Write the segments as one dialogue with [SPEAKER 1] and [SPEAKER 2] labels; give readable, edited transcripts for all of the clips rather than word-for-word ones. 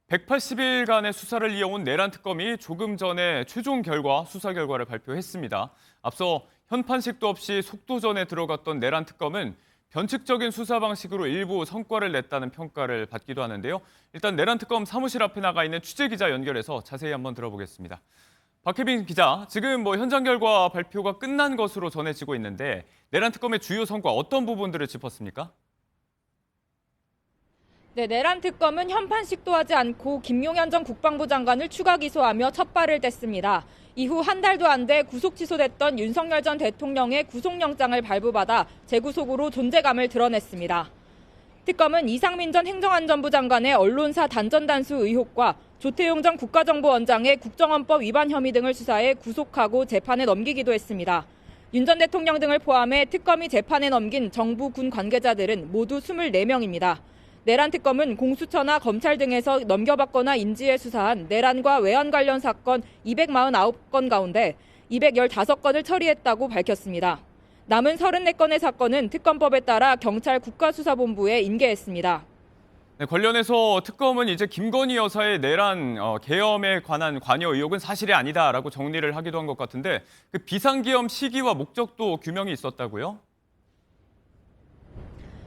[SPEAKER 1] 180일간의 수사를 이어온 내란 특검이 조금 전에 최종 수사 결과를 발표했습니다. 앞서 현판식도 없이 속도전에 들어갔던 내란 특검은 변칙적인 수사 방식으로 일부 성과를 냈다는 평가를 받기도 하는데요. 일단 내란 특검 사무실 앞에 나가 있는 취재 기자 연결해서 자세히 한번 들어보겠습니다. 박혜빈 기자, 지금 현장 결과 발표가 끝난 것으로 전해지고 있는데 내란 특검의 주요 성과 어떤 부분들을 짚었습니까?
[SPEAKER 2] 네, 내란 특검은 현판식도 하지 않고 김용현 전 국방부 장관을 추가 기소하며 첫 발을 뗐습니다. 이후 한 달도 안 돼 구속 취소됐던 윤석열 전 대통령의 구속영장을 발부받아 재구속으로 존재감을 드러냈습니다. 특검은 이상민 전 행정안전부 장관의 언론사 단전단수 의혹과 조태용 전 국가정보원장의 국정원법 위반 혐의 등을 수사해 구속하고 재판에 넘기기도 했습니다. 윤 전 대통령 등을 포함해 특검이 재판에 넘긴 정부 군 관계자들은 모두 24명입니다. 내란 특검은 공수처나 검찰 등에서 넘겨받거나 인지해 수사한 내란과 외환 관련 사건 249건 가운데 215건을 처리했다고 밝혔습니다. 남은 34건의 사건은 특검법에 따라 경찰 국가수사본부에 인계했습니다.
[SPEAKER 1] 네, 관련해서 특검은 이제 김건희 여사의 내란 계엄에 관한 관여 의혹은 사실이 아니다라고 정리를 하기도 한 것 같은데 그 비상계엄 시기와 목적도 규명이 있었다고요?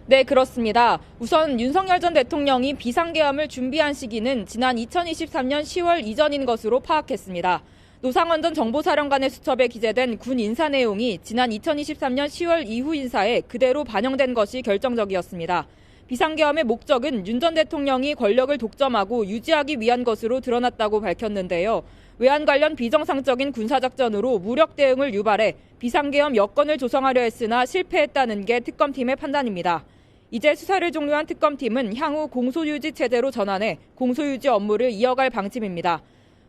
[SPEAKER 2] 네, 그렇습니다. 우선 윤석열 전 대통령이 비상계엄을 준비한 시기는 지난 2023년 10월 이전인 것으로 파악했습니다. 노상원 전 정보사령관의 수첩에 기재된 군 인사 내용이 지난 2023년 10월 이후 인사에 그대로 반영된 것이 결정적이었습니다. 비상계엄의 목적은 윤 전 대통령이 권력을 독점하고 유지하기 위한 것으로 드러났다고 밝혔는데요. 외환 관련 비정상적인 군사작전으로 무력 대응을 유발해 비상계엄 여건을 조성하려 했으나 실패했다는 게 특검팀의 판단입니다. 이제 수사를 종료한 특검팀은 향후 공소유지 체제로 전환해 공소유지 업무를 이어갈 방침입니다.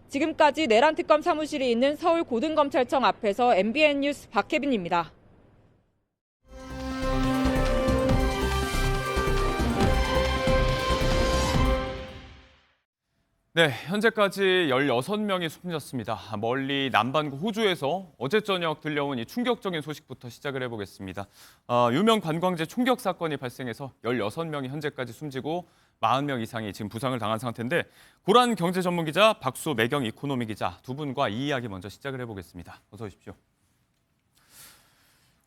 [SPEAKER 2] 지금까지 내란 특검 사무실이 있는 서울고등검찰청 앞에서 MBN 뉴스 박혜빈입니다.
[SPEAKER 1] 네, 현재까지 16명이 숨졌습니다. 멀리 남반구 호주에서 어제 저녁 들려온 이 충격적인 소식부터 시작을 해보겠습니다. 유명 관광지 총격 사건이 발생해서 16명이 현재까지 숨지고 40명 이상이 지금 부상을 당한 상태인데 고란 경제 전문 기자 박수 매경 이코노미 기자 두 분과 이 이야기 먼저 시작을 해보겠습니다. 어서 오십시오.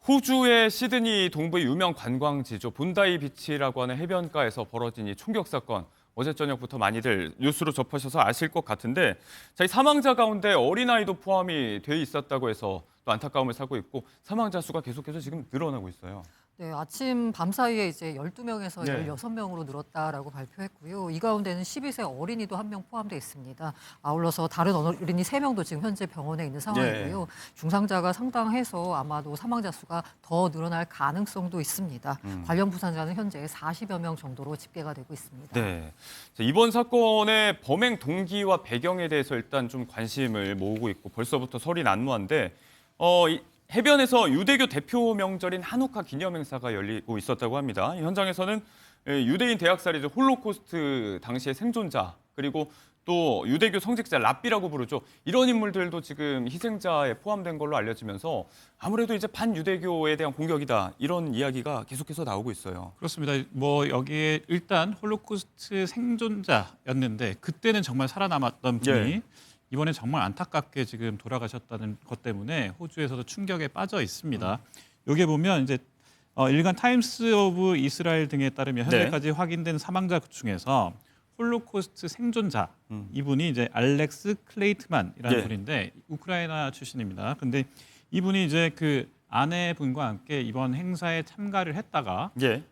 [SPEAKER 1] 호주의 시드니 동부의 유명 관광지죠. 본다이 비치라고 하는 해변가에서 벌어진 이 총격 사건. 어제 저녁부터 많이들 뉴스로 접하셔서 아실 것 같은데 이 사망자 가운데 어린아이도 포함이 돼 있었다고 해서 또 안타까움을 사고 있고 사망자 수가 계속해서 지금 늘어나고 있어요.
[SPEAKER 3] 네, 아침 밤 사이에 이제 12명에서
[SPEAKER 1] 네.
[SPEAKER 3] 16명으로 늘었다라고 발표했고요. 이 가운데는 12세 어린이도 1명 포함되어 있습니다. 아울러서 다른 어린이 3명도 지금 현재 병원에 있는 상황이고요.
[SPEAKER 1] 네.
[SPEAKER 3] 중상자가 상당해서 아마도 사망자 수가 더 늘어날 가능성도 있습니다. 관련 부상자는 현재 40여 명 정도로 집계가 되고 있습니다.
[SPEAKER 1] 네. 이번 사건의 범행 동기와 배경에 대해서 일단 좀 관심을 모으고 있고 벌써부터 설이 난무한데 이 해변에서 유대교 대표 명절인 한우카 기념행사가 열리고 있었다고 합니다. 현장에서는 유대인 대학살이죠. 홀로코스트 당시의 생존자 그리고 또 유대교 성직자 랍비라고 부르죠. 이런 인물들도 지금 희생자에 포함된 걸로 알려지면서 아무래도 이제 반유대교에 대한 공격이다 이런 이야기가 계속해서 나오고 있어요.
[SPEAKER 4] 그렇습니다. 여기에 일단 홀로코스트 생존자였는데 그때는 정말 살아남았던 분이
[SPEAKER 1] 예.
[SPEAKER 4] 이번에 정말 안타깝게 지금 돌아가셨다는 것 때문에 호주에서도 충격에 빠져 있습니다. 여기에 보면 이제 일간 타임스 오브 이스라엘 등에 따르면 현재까지 확인된 사망자 중에서 홀로코스트 생존자 이분이 이제 알렉스 클레이트만이라는
[SPEAKER 1] 예.
[SPEAKER 4] 분인데 우크라이나 출신입니다. 근데 이분이 이제 그 아내분과 함께 이번 행사에 참가를 했다가
[SPEAKER 1] 예.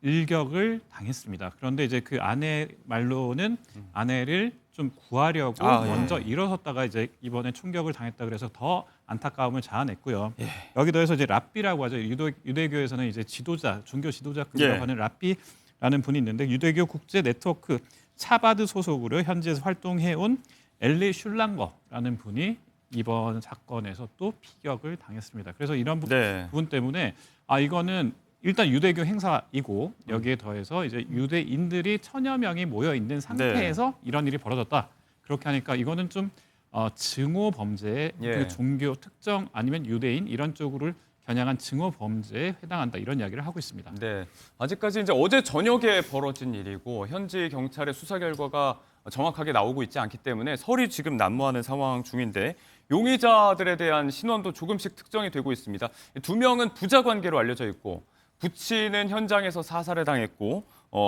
[SPEAKER 4] 일격을 당했습니다. 그런데 이제 그 아내 말로는 아내를 좀 구하려고
[SPEAKER 1] 예.
[SPEAKER 4] 먼저 일어섰다가 이제 이번에 충격을 당했다 그래서 더 안타까움을 자아냈고요.
[SPEAKER 1] 예.
[SPEAKER 4] 여기 더해서 이제 랍비라고 하죠. 유대교에서는 이제 지도자, 종교 지도자급이라고
[SPEAKER 1] 예.
[SPEAKER 4] 하는 랍비라는 분이 있는데 유대교 국제 네트워크 차바드 소속으로 현지에서 활동해온 엘리 슐랑거라는 분이 이번 사건에서 또 피격을 당했습니다. 그래서 이런
[SPEAKER 1] 네.
[SPEAKER 4] 부분 때문에 이거는 일단 유대교 행사이고 여기에 더해서 이제 유대인들이 1000여 명이 모여 있는 상태에서 이런 일이 벌어졌다. 그렇게 하니까 이거는 좀 증오 범죄,
[SPEAKER 1] 예.
[SPEAKER 4] 그 종교 특정 아니면 유대인 이런 쪽으로 겨냥한 증오 범죄에 해당한다 이런 이야기를 하고 있습니다.
[SPEAKER 1] 네. 아직까지 이제 어제 저녁에 벌어진 일이고 현지 경찰의 수사 결과가 정확하게 나오고 있지 않기 때문에 설이 지금 난무하는 상황 중인데 용의자들에 대한 신원도 조금씩 특정이 되고 있습니다. 2명은 부자 관계로 알려져 있고 부친은 현장에서 사살을 당했고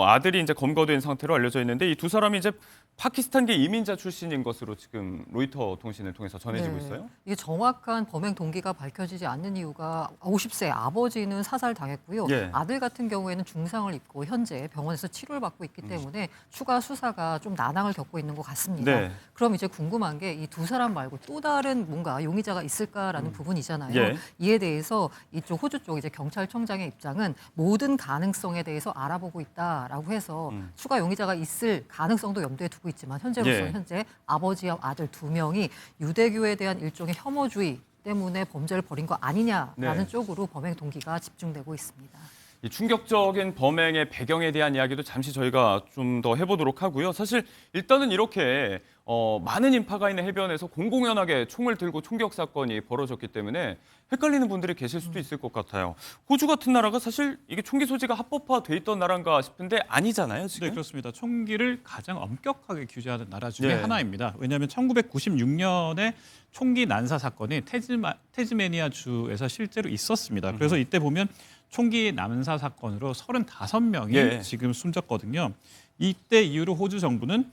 [SPEAKER 1] 아들이 이제 검거된 상태로 알려져 있는데 이 두 사람이 이제 파키스탄계 이민자 출신인 것으로 지금 로이터 통신을 통해서 전해지고 있어요.
[SPEAKER 3] 이게 정확한 범행 동기가 밝혀지지 않는 이유가 50세 아버지는 사살당했고요.
[SPEAKER 1] 예.
[SPEAKER 3] 아들 같은 경우에는 중상을 입고 현재 병원에서 치료를 받고 있기 때문에 추가 수사가 좀 난항을 겪고 있는 것 같습니다.
[SPEAKER 1] 네.
[SPEAKER 3] 그럼 이제 궁금한 게 이 두 사람 말고 또 다른 뭔가 용의자가 있을까라는 부분이잖아요.
[SPEAKER 1] 예.
[SPEAKER 3] 이에 대해서 이쪽 호주 쪽 이제 경찰청장의 입장은 모든 가능성에 대해서 알아보고 있다라고 해서 추가 용의자가 있을 가능성도 염두에 두고 있지만 현재로서는
[SPEAKER 1] 예.
[SPEAKER 3] 현재 아버지와 아들 2명이 유대교에 대한 일종의 혐오주의 때문에 범죄를 벌인 거 아니냐라는
[SPEAKER 1] 네.
[SPEAKER 3] 쪽으로 범행 동기가 집중되고 있습니다.
[SPEAKER 1] 이 충격적인 범행의 배경에 대한 이야기도 잠시 저희가 좀 더 해보도록 하고요. 사실 일단은 이렇게 많은 인파가 있는 해변에서 공공연하게 총을 들고 총격 사건이 벌어졌기 때문에 헷갈리는 분들이 계실 수도 있을 것 같아요. 호주 같은 나라가 사실 이게 총기 소지가 합법화돼 있던 나라인가 싶은데 아니잖아요, 지금.
[SPEAKER 4] 네, 그렇습니다. 총기를 가장 엄격하게 규제하는 나라 중에
[SPEAKER 1] 네.
[SPEAKER 4] 하나입니다. 왜냐하면 1996년에 총기 난사 사건이 태즈메니아 주에서 실제로 있었습니다. 그래서 이때 보면 총기 난사 사건으로 35명이
[SPEAKER 1] 예.
[SPEAKER 4] 지금 숨졌거든요. 이때 이후로 호주 정부는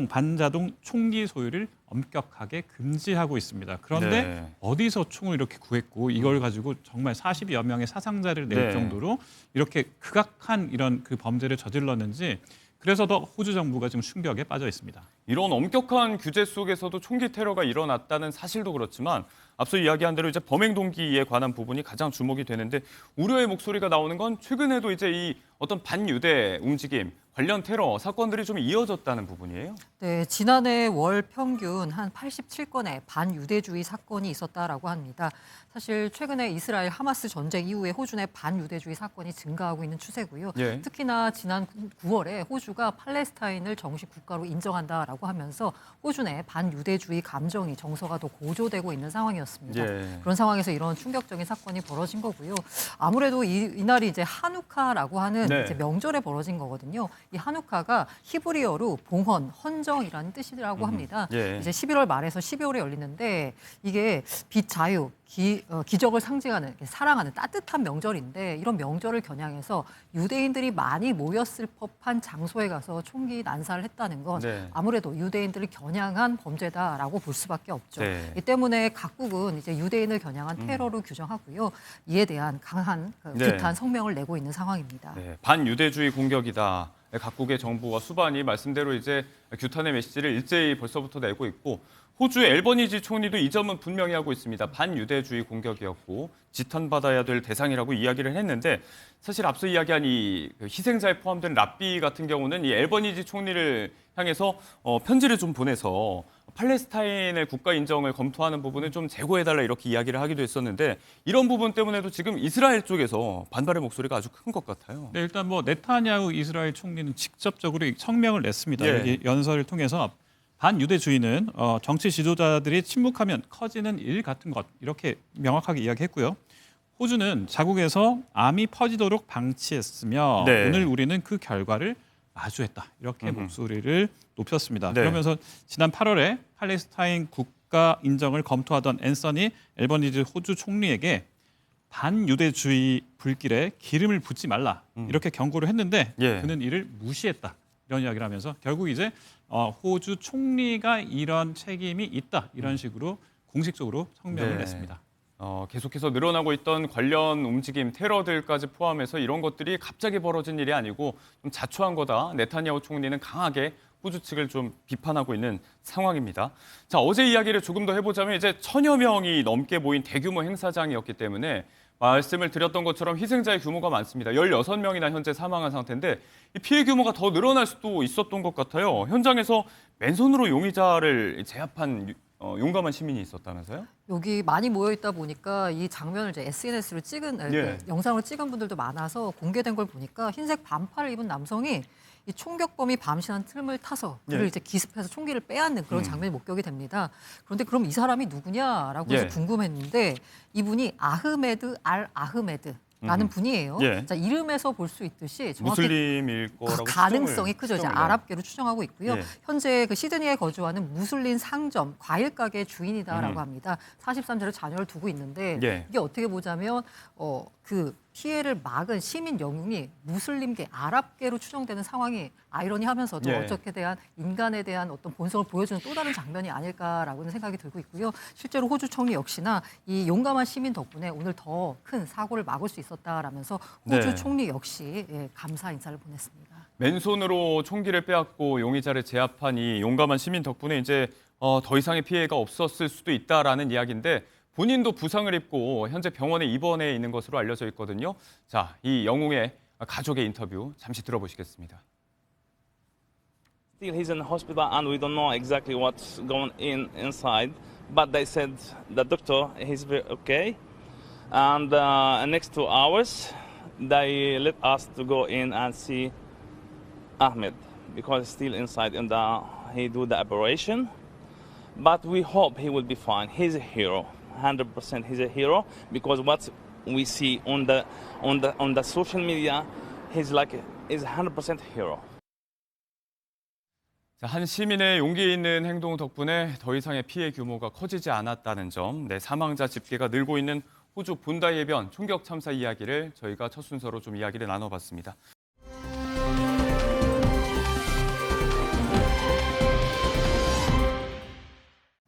[SPEAKER 4] 반자동 총기 소유를 엄격하게 금지하고 있습니다. 그런데
[SPEAKER 1] 네.
[SPEAKER 4] 어디서 총을 이렇게 구했고 이걸 가지고 정말 40여 명의 사상자를 낼
[SPEAKER 1] 네.
[SPEAKER 4] 정도로 이렇게 극악한 이런 그 범죄를 저질렀는지 그래서 더 호주 정부가 지금 충격에 빠져 있습니다.
[SPEAKER 1] 이런 엄격한 규제 속에서도 총기 테러가 일어났다는 사실도 그렇지만 앞서 이야기한 대로 이제 범행 동기에 관한 부분이 가장 주목이 되는데 우려의 목소리가 나오는 건 최근에도 이제 이 어떤 반유대 움직임 관련 테러 사건들이 좀 이어졌다는 부분이에요.
[SPEAKER 3] 네, 지난해 월 평균 한 87건의 반유대주의 사건이 있었다라고 합니다. 사실 최근에 이스라엘 하마스 전쟁 이후에 호주 내 반유대주의 사건이 증가하고 있는 추세고요.
[SPEAKER 1] 예.
[SPEAKER 3] 특히나 지난 9월에 호주가 팔레스타인을 정식 국가로 인정한다라고 하면서 호주 내 반유대주의 감정이 정서가 더 고조되고 있는 상황이었습니다.
[SPEAKER 1] 예.
[SPEAKER 3] 그런 상황에서 이런 충격적인 사건이 벌어진 거고요. 아무래도 이날이 이제 하누카라고 하는
[SPEAKER 1] 네.
[SPEAKER 3] 이제 명절에 벌어진 거거든요. 이 하누카가 히브리어로 봉헌, 헌정이라는 뜻이라고 합니다.
[SPEAKER 1] 예.
[SPEAKER 3] 이제 11월 말에서 12월에 열리는데 이게 빛, 자유, 기적을 상징하는 사랑하는 따뜻한 명절인데 이런 명절을 겨냥해서 유대인들이 많이 모였을 법한 장소에 가서 총기 난사를 했다는 건
[SPEAKER 1] 네.
[SPEAKER 3] 아무래도 유대인들을 겨냥한 범죄다라고 볼 수밖에 없죠.
[SPEAKER 1] 네.
[SPEAKER 3] 이 때문에 각국은 이제 유대인을 겨냥한 테러로 규정하고요. 이에 대한 강한
[SPEAKER 1] 네.
[SPEAKER 3] 규탄 성명을 내고 있는 상황입니다.
[SPEAKER 1] 네, 반유대주의 공격이다. 각국의 정부와 수반이 말씀대로 이제 규탄의 메시지를 일제히 벌써부터 내고 있고 호주의 앨버니지 총리도 이 점은 분명히 하고 있습니다. 반유대주의 공격이었고 지탄받아야 될 대상이라고 이야기를 했는데 사실 앞서 이야기한 이 희생자에 포함된 랍비 같은 경우는 이 앨버니지 총리를 향해서 편지를 좀 보내서 팔레스타인의 국가 인정을 검토하는 부분을 좀 제고해달라 이렇게 이야기를 하기도 했었는데 이런 부분 때문에도 지금 이스라엘 쪽에서 반발의 목소리가 아주 큰 것 같아요.
[SPEAKER 4] 네, 일단 뭐 네타냐후 이스라엘 총리는 직접적으로 성명을 냈습니다.
[SPEAKER 1] 예.
[SPEAKER 4] 여기 연설을 통해서 반유대주의는 정치 지도자들이 침묵하면 커지는 일 같은 것 이렇게 명확하게 이야기했고요. 호주는 자국에서 암이 퍼지도록 방치했으며
[SPEAKER 1] 네.
[SPEAKER 4] 오늘 우리는 그 결과를 마주했다. 이렇게 목소리를 높였습니다.
[SPEAKER 1] 네.
[SPEAKER 4] 그러면서 지난 8월에 팔레스타인 국가 인정을 검토하던 앤서니 앨버니지 호주 총리에게 반유대주의 불길에 기름을 붓지 말라 이렇게 경고를 했는데
[SPEAKER 1] 예.
[SPEAKER 4] 그는 이를 무시했다. 이런 이야기를 하면서 결국 이제 호주 총리가 이런 책임이 있다. 이런 식으로 공식적으로 성명을
[SPEAKER 1] 네.
[SPEAKER 4] 냈습니다.
[SPEAKER 1] 계속해서 늘어나고 있던 관련 움직임, 테러들까지 포함해서 이런 것들이 갑자기 벌어진 일이 아니고 좀 자초한 거다. 네타냐후 총리는 강하게 호주 측을 좀 비판하고 있는 상황입니다. 자, 어제 이야기를 조금 더 해보자면 이제 1000여 명이 넘게 모인 대규모 행사장이었기 때문에 말씀을 드렸던 것처럼 희생자의 규모가 많습니다. 16명이나 현재 사망한 상태인데 이 피해 규모가 더 늘어날 수도 있었던 것 같아요. 현장에서 맨손으로 용의자를 제압한 용감한 시민이 있었다면서요?
[SPEAKER 3] 여기 많이 모여 있다 보니까 이 장면을 이제 SNS로
[SPEAKER 1] 예.
[SPEAKER 3] 영상으로 찍은 분들도 많아서 공개된 걸 보니까 흰색 반팔을 입은 남성이 이 총격범이 밤시한 틈을 타서 그를
[SPEAKER 1] 예.
[SPEAKER 3] 이제 기습해서 총기를 빼앗는 그런 장면이 목격이 됩니다. 그런데 그럼 이 사람이 누구냐라고 해서
[SPEAKER 1] 예.
[SPEAKER 3] 궁금했는데 이분이 아흐메드 알 아흐메드 라는 분이에요.
[SPEAKER 1] 예.
[SPEAKER 3] 자, 이름에서 볼 수 있듯이 정확히
[SPEAKER 1] 무슬림일 거라고
[SPEAKER 3] 가능성이 크죠. 이제
[SPEAKER 1] 추정을,
[SPEAKER 3] 아랍계로 추정하고 있고요.
[SPEAKER 1] 예.
[SPEAKER 3] 현재 그 시드니에 거주하는 무슬림 상점 과일 가게 주인이다라고 합니다. 43세로 자녀를 두고 있는데
[SPEAKER 1] 예.
[SPEAKER 3] 이게 어떻게 보자면 그 피해를 막은 시민 영웅이 무슬림계 아랍계로 추정되는 상황이 아이러니하면서도
[SPEAKER 1] 예.
[SPEAKER 3] 어떻게 대한 인간에 대한 어떤 본성을 보여주는 또 다른 장면이 아닐까라고는 생각이 들고 있고요. 실제로 호주 총리 역시나 이 용감한 시민 덕분에 오늘 더 큰 사고를 막을 수 있었다라면서 호주
[SPEAKER 1] 네.
[SPEAKER 3] 총리 역시 감사 인사를 보냈습니다.
[SPEAKER 1] 맨손으로 총기를 빼앗고 용의자를 제압한 이 용감한 시민 덕분에 이제 더 이상의 피해가 없었을 수도 있다라는 이야기인데 본인도 부상을 입고 현재 병원에 입원해 있는 것으로 알려져 있거든요. 자, 이 영웅의 가족의 인터뷰 잠시 들어보시겠습니다.
[SPEAKER 5] Still, he's in the hospital, and we don't know exactly what's going inside. But they said the doctor he's very okay, and next 2 hours they let us to go in and see Ahmed because he's still inside and he do the operation. But we hope he will be fine. He's a hero, 100%. He's a hero because what we see on the social media, he's 100% hero.
[SPEAKER 1] 자, 한 시민의 용기 있는 행동 덕분에 더 이상의 피해 규모가 커지지 않았다는 점, 사망자 집계가 늘고 있는 호주 본다 해변 총격 참사 이야기를 저희가 첫 순서로 좀 이야기를 나눠봤습니다.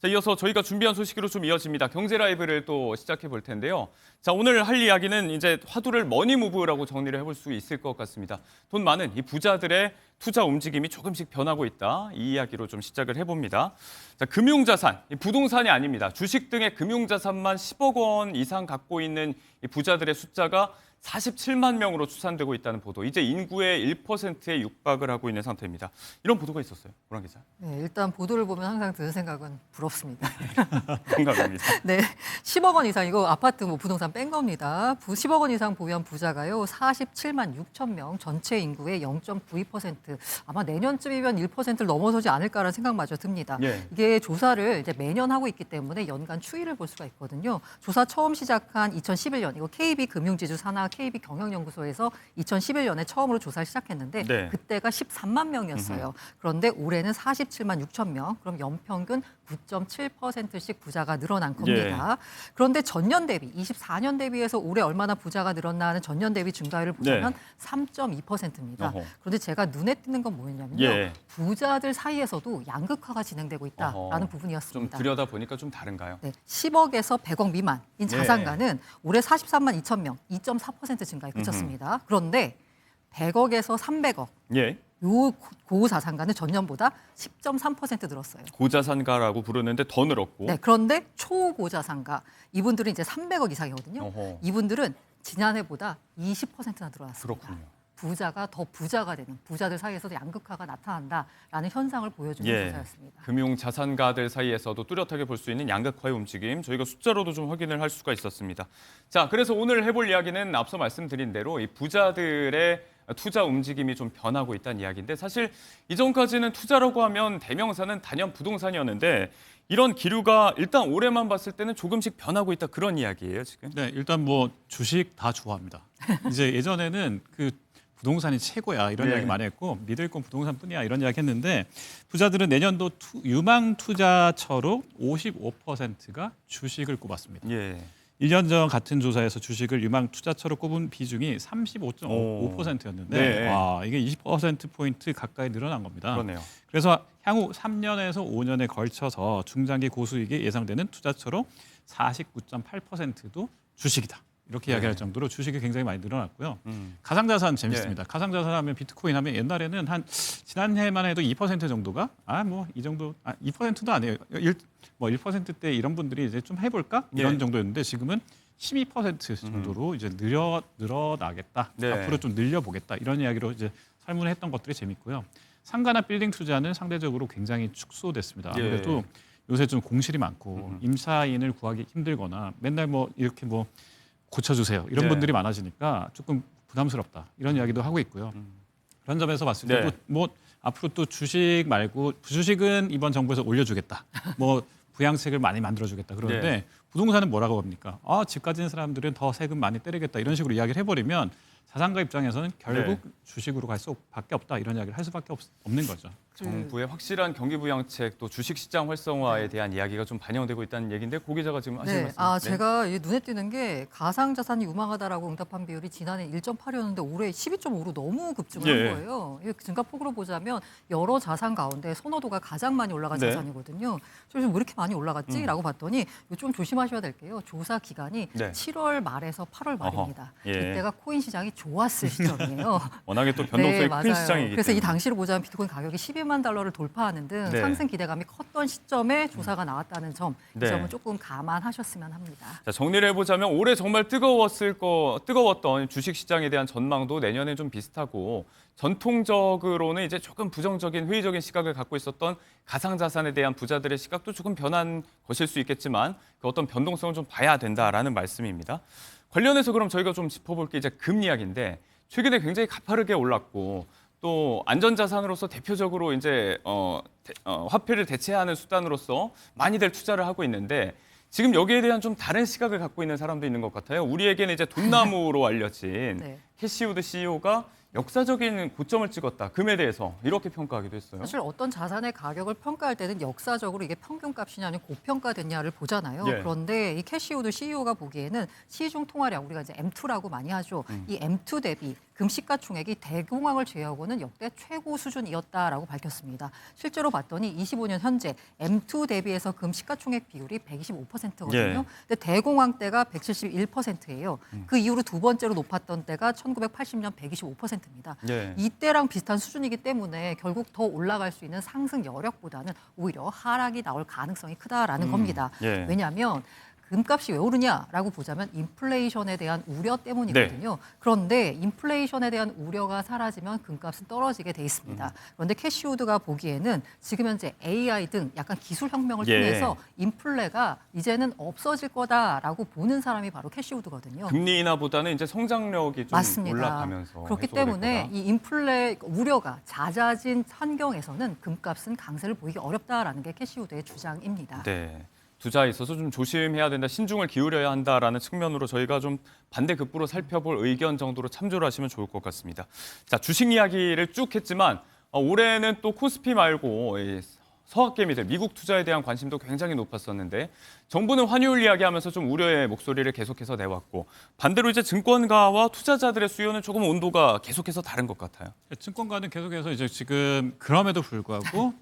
[SPEAKER 1] 자, 이어서 저희가 준비한 소식으로 좀 이어집니다. 경제 라이브를 또 시작해 볼 텐데요. 자, 오늘 할 이야기는 이제 화두를 머니무브라고 정리를 해볼 수 있을 것 같습니다. 돈 많은 이 부자들의 투자 움직임이 조금씩 변하고 있다. 이 이야기로 좀 시작을 해봅니다. 자, 금융자산, 부동산이 아닙니다. 주식 등의 금융자산만 10억 원 이상 갖고 있는 이 부자들의 숫자가 47만 명으로 추산되고 있다는 보도. 이제 인구의 1%에 육박을 하고 있는 상태입니다. 이런 보도가 있었어요. 오랑 기자.
[SPEAKER 3] 네, 일단 보도를 보면 항상 드는 생각은 부럽습니다.
[SPEAKER 1] 공감합니다.
[SPEAKER 3] 네, 10억 원 이상 이거 아파트 뭐 부동산 뺀 겁니다. 10억 원 이상 보유한 부자가요 47만 6천 명, 전체 인구의 0.92%. 아마 내년쯤이면 1%를 넘어서지 않을까라는 생각마저 듭니다.
[SPEAKER 1] 예.
[SPEAKER 3] 이게 조사를 이제 매년 하고 있기 때문에 연간 추이를 볼 수가 있거든요. 조사 처음 시작한 2011년 이거 KB 금융지주 산하 KB 경영연구소에서 2011년에 처음으로 조사를 시작했는데
[SPEAKER 1] 네.
[SPEAKER 3] 그때가 13만 명이었어요. 그런데 올해는 47만 6천 명. 그럼 연평균 9.7%씩 부자가 늘어난 겁니다. 그런데 전년 대비 24년 대비해서 올해 얼마나 부자가 늘었나 하는 전년 대비 증가율을 보면 3.2%입니다.
[SPEAKER 1] 어허.
[SPEAKER 3] 그런데 제가 눈에 띄는 건 뭐였냐면요.
[SPEAKER 1] 예.
[SPEAKER 3] 부자들 사이에서도 양극화가 진행되고 있다라는
[SPEAKER 1] 어허. 좀
[SPEAKER 3] 부분이었습니다.
[SPEAKER 1] 들여다 보니까 좀 다른가요?
[SPEAKER 3] 네, 10억에서 100억 미만인 자산가는 올해 43만 2천 명, 2.4% 증가에 그쳤습니다. 그런데 100억에서 300억,
[SPEAKER 1] 예.
[SPEAKER 3] 요 고자산가는 전년보다 10.3% 늘었어요.
[SPEAKER 1] 고자산가라고 부르는데 더 늘었고.
[SPEAKER 3] 네, 그런데 초고자산가, 이분들은 이제 300억 이상이거든요.
[SPEAKER 1] 어허.
[SPEAKER 3] 이분들은 지난해보다 20%나 늘어났습니다.
[SPEAKER 1] 그렇군요.
[SPEAKER 3] 부자가 더 부자가 되는, 부자들 사이에서도 양극화가 나타난다라는 현상을 보여주는
[SPEAKER 1] 예.
[SPEAKER 3] 조사였습니다.
[SPEAKER 1] 금융 자산가들 사이에서도 뚜렷하게 볼 수 있는 양극화의 움직임, 저희가 숫자로도 좀 확인을 할 수가 있었습니다. 자, 그래서 오늘 해볼 이야기는 앞서 말씀드린 대로 이 부자들의 투자 움직임이 좀 변하고 있다는 이야기인데, 사실 이전까지는 투자라고 하면 대명사는 단연 부동산이었는데 이런 기류가 일단 올해만 봤을 때는 조금씩 변하고 있다, 그런 이야기예요 지금.
[SPEAKER 4] 네, 일단 뭐 주식 다 좋아합니다. 이제 예전에는 그 부동산이 최고야 이런
[SPEAKER 1] 네.
[SPEAKER 4] 이야기 많이 했고 믿을 건 부동산뿐이야 이런 이야기 했는데 부자들은 내년도 유망 투자처로 55%가 주식을 꼽았습니다.
[SPEAKER 1] 예.
[SPEAKER 4] 1년 전 같은 조사에서 주식을 유망 투자처로 꼽은 비중이 35.5%였는데
[SPEAKER 1] 네.
[SPEAKER 4] 와, 이게 20%포인트 가까이 늘어난 겁니다.
[SPEAKER 1] 그러네요.
[SPEAKER 4] 그래서 향후 3년에서 5년에 걸쳐서 중장기 고수익이 예상되는 투자처로 49.8%도 주식이다. 이렇게 이야기할 정도로 주식이 굉장히 많이 늘어났고요. 가상자산 재밌습니다. 가상자산 하면 비트코인 하면 옛날에는 한 지난해만 해도 2% 정도가 뭐 이 정도 2%도 아니에요. 1%대 이런 분들이 이제 좀 해볼까 이런
[SPEAKER 1] 예.
[SPEAKER 4] 정도였는데 지금은 12% 정도로 이제 늘어나겠다.
[SPEAKER 1] 네.
[SPEAKER 4] 앞으로 좀 늘려보겠다 이런 이야기로 이제 설문을 했던 것들이 재밌고요. 상가나 빌딩 투자는 상대적으로 굉장히 축소됐습니다. 아무래도 요새 좀 공실이 많고 임차인을 구하기 힘들거나 맨날 뭐 이렇게 뭐 고쳐주세요 이런
[SPEAKER 1] 네.
[SPEAKER 4] 분들이 많아지니까 조금 부담스럽다 이런 이야기도 하고 있고요. 그런 점에서 봤을 때
[SPEAKER 1] 네.
[SPEAKER 4] 뭐 앞으로 또 주식 말고 주식은 이번 정부에서 올려주겠다. 뭐 부양책을 많이 만들어주겠다. 그러는데
[SPEAKER 1] 네.
[SPEAKER 4] 부동산은 뭐라고 합니까? 집 가진 사람들은 더 세금 많이 때리겠다 이런 식으로 이야기를 해버리면 자산가 입장에서는 결국 주식으로 갈 수밖에 없다 이런 이야기를 할 수밖에 없는 거죠.
[SPEAKER 1] 정부의 확실한 경기 부양책 또 주식시장 활성화에 대한 이야기가 좀 반영되고 있다는 얘기인데 고 기자가 지금 하신 말씀.
[SPEAKER 3] 제가 눈에 띄는 게 가상자산이 유망하다라고 응답한 비율이 지난해 1.8이었는데 올해 12.5로 너무 급증을 한 거예요. 이 증가폭으로 보자면 여러 자산 가운데 선호도가 가장 많이 올라간 자산이거든요. 그래서 왜 이렇게 많이 올라갔지라고 봤더니 이거 좀 조심하셔야 될 게요. 조사 기간이 7월 말에서 8월 말입니다. 이때가 코인 시장이 좋았을 시점이에요.
[SPEAKER 1] 워낙에 또 변동성이 큰 시장이기
[SPEAKER 3] 그래서
[SPEAKER 1] 때문에.
[SPEAKER 3] 이 당시로 보자면 비트코인 가격이 12만 달러를 돌파하는 등 상승 기대감이 컸던 시점에 조사가 나왔다는 점, 이 점은 조금 감안하셨으면 합니다.
[SPEAKER 1] 자, 정리를 해보자면 올해 정말 뜨거웠던 주식시장에 대한 전망도 내년에 좀 비슷하고 전통적으로는 이제 조금 부정적인 회의적인 시각을 갖고 있었던 가상자산에 대한 부자들의 시각도 조금 변한 것일 수 있겠지만 그 어떤 변동성을 좀 봐야 된다라는 말씀입니다. 관련해서 그럼 저희가 좀 짚어볼 게 이제 금 이야기인데 최근에 굉장히 가파르게 올랐고 또 안전자산으로서 대표적으로 이제 화폐를 대체하는 수단으로서 많이들 투자를 하고 있는데 지금 여기에 대한 좀 다른 시각을 갖고 있는 사람도 있는 것 같아요. 우리에게는 이제 돈나무로 알려진 캐시우드 CEO가 역사적인 고점을 찍었다. 금에 대해서 이렇게 평가하기도 했어요.
[SPEAKER 3] 사실 어떤 자산의 가격을 평가할 때는 역사적으로 이게 평균값이냐 아니면 고평가됐냐를 보잖아요. 그런데 이 캐시우드 CEO가 보기에는 시중 통화량, 우리가 이제 M2라고 많이 하죠. 이 M2 대비 금 시가총액이 대공황을 제외하고는 역대 최고 수준이었다라고 밝혔습니다. 실제로 봤더니 25년 현재 M2 대비해서 금 시가총액 비율이 125%거든요. 근데 대공황 때가 171%예요. 그 이후로 두 번째로 높았던 때가 1980년 125%입니다. 이때랑 비슷한 수준이기 때문에 결국 더 올라갈 수 있는 상승 여력보다는 오히려 하락이 나올 가능성이 크다라는 겁니다. 왜냐하면 금값이 왜 오르냐라고 보자면 인플레이션에 대한 우려 때문이거든요. 그런데 인플레이션에 대한 우려가 사라지면 금값은 떨어지게 돼 있습니다. 그런데 캐시우드가 보기에는 지금 현재 AI 등 약간 기술 혁명을 통해서 인플레가 이제는 없어질 거다라고 보는 사람이 바로 캐시우드거든요.
[SPEAKER 1] 금리 인하보다는 이제 성장력이 좀
[SPEAKER 3] 맞습니다.
[SPEAKER 1] 올라가면서
[SPEAKER 3] 그렇기 때문에 이 인플레 우려가 잦아진 환경에서는 금값은 강세를 보이기 어렵다라는 게 캐시우드의 주장입니다.
[SPEAKER 1] 투자에 있어서 좀 조심해야 된다, 신중을 기울여야 한다라는 측면으로 저희가 좀 반대급부로 살펴볼 의견 정도로 참조를 하시면 좋을 것 같습니다. 자, 주식 이야기를 쭉 했지만 올해는 또 코스피 말고 서학개미들, 미국 투자에 대한 관심도 굉장히 높았었는데 정부는 환율 이야기하면서 좀 우려의 목소리를 계속해서 내왔고 반대로 이제 증권가와 투자자들의 수요는 조금 온도가 계속해서 다른 것 같아요.
[SPEAKER 4] 증권가는 계속해서 이제 지금 그럼에도 불구하고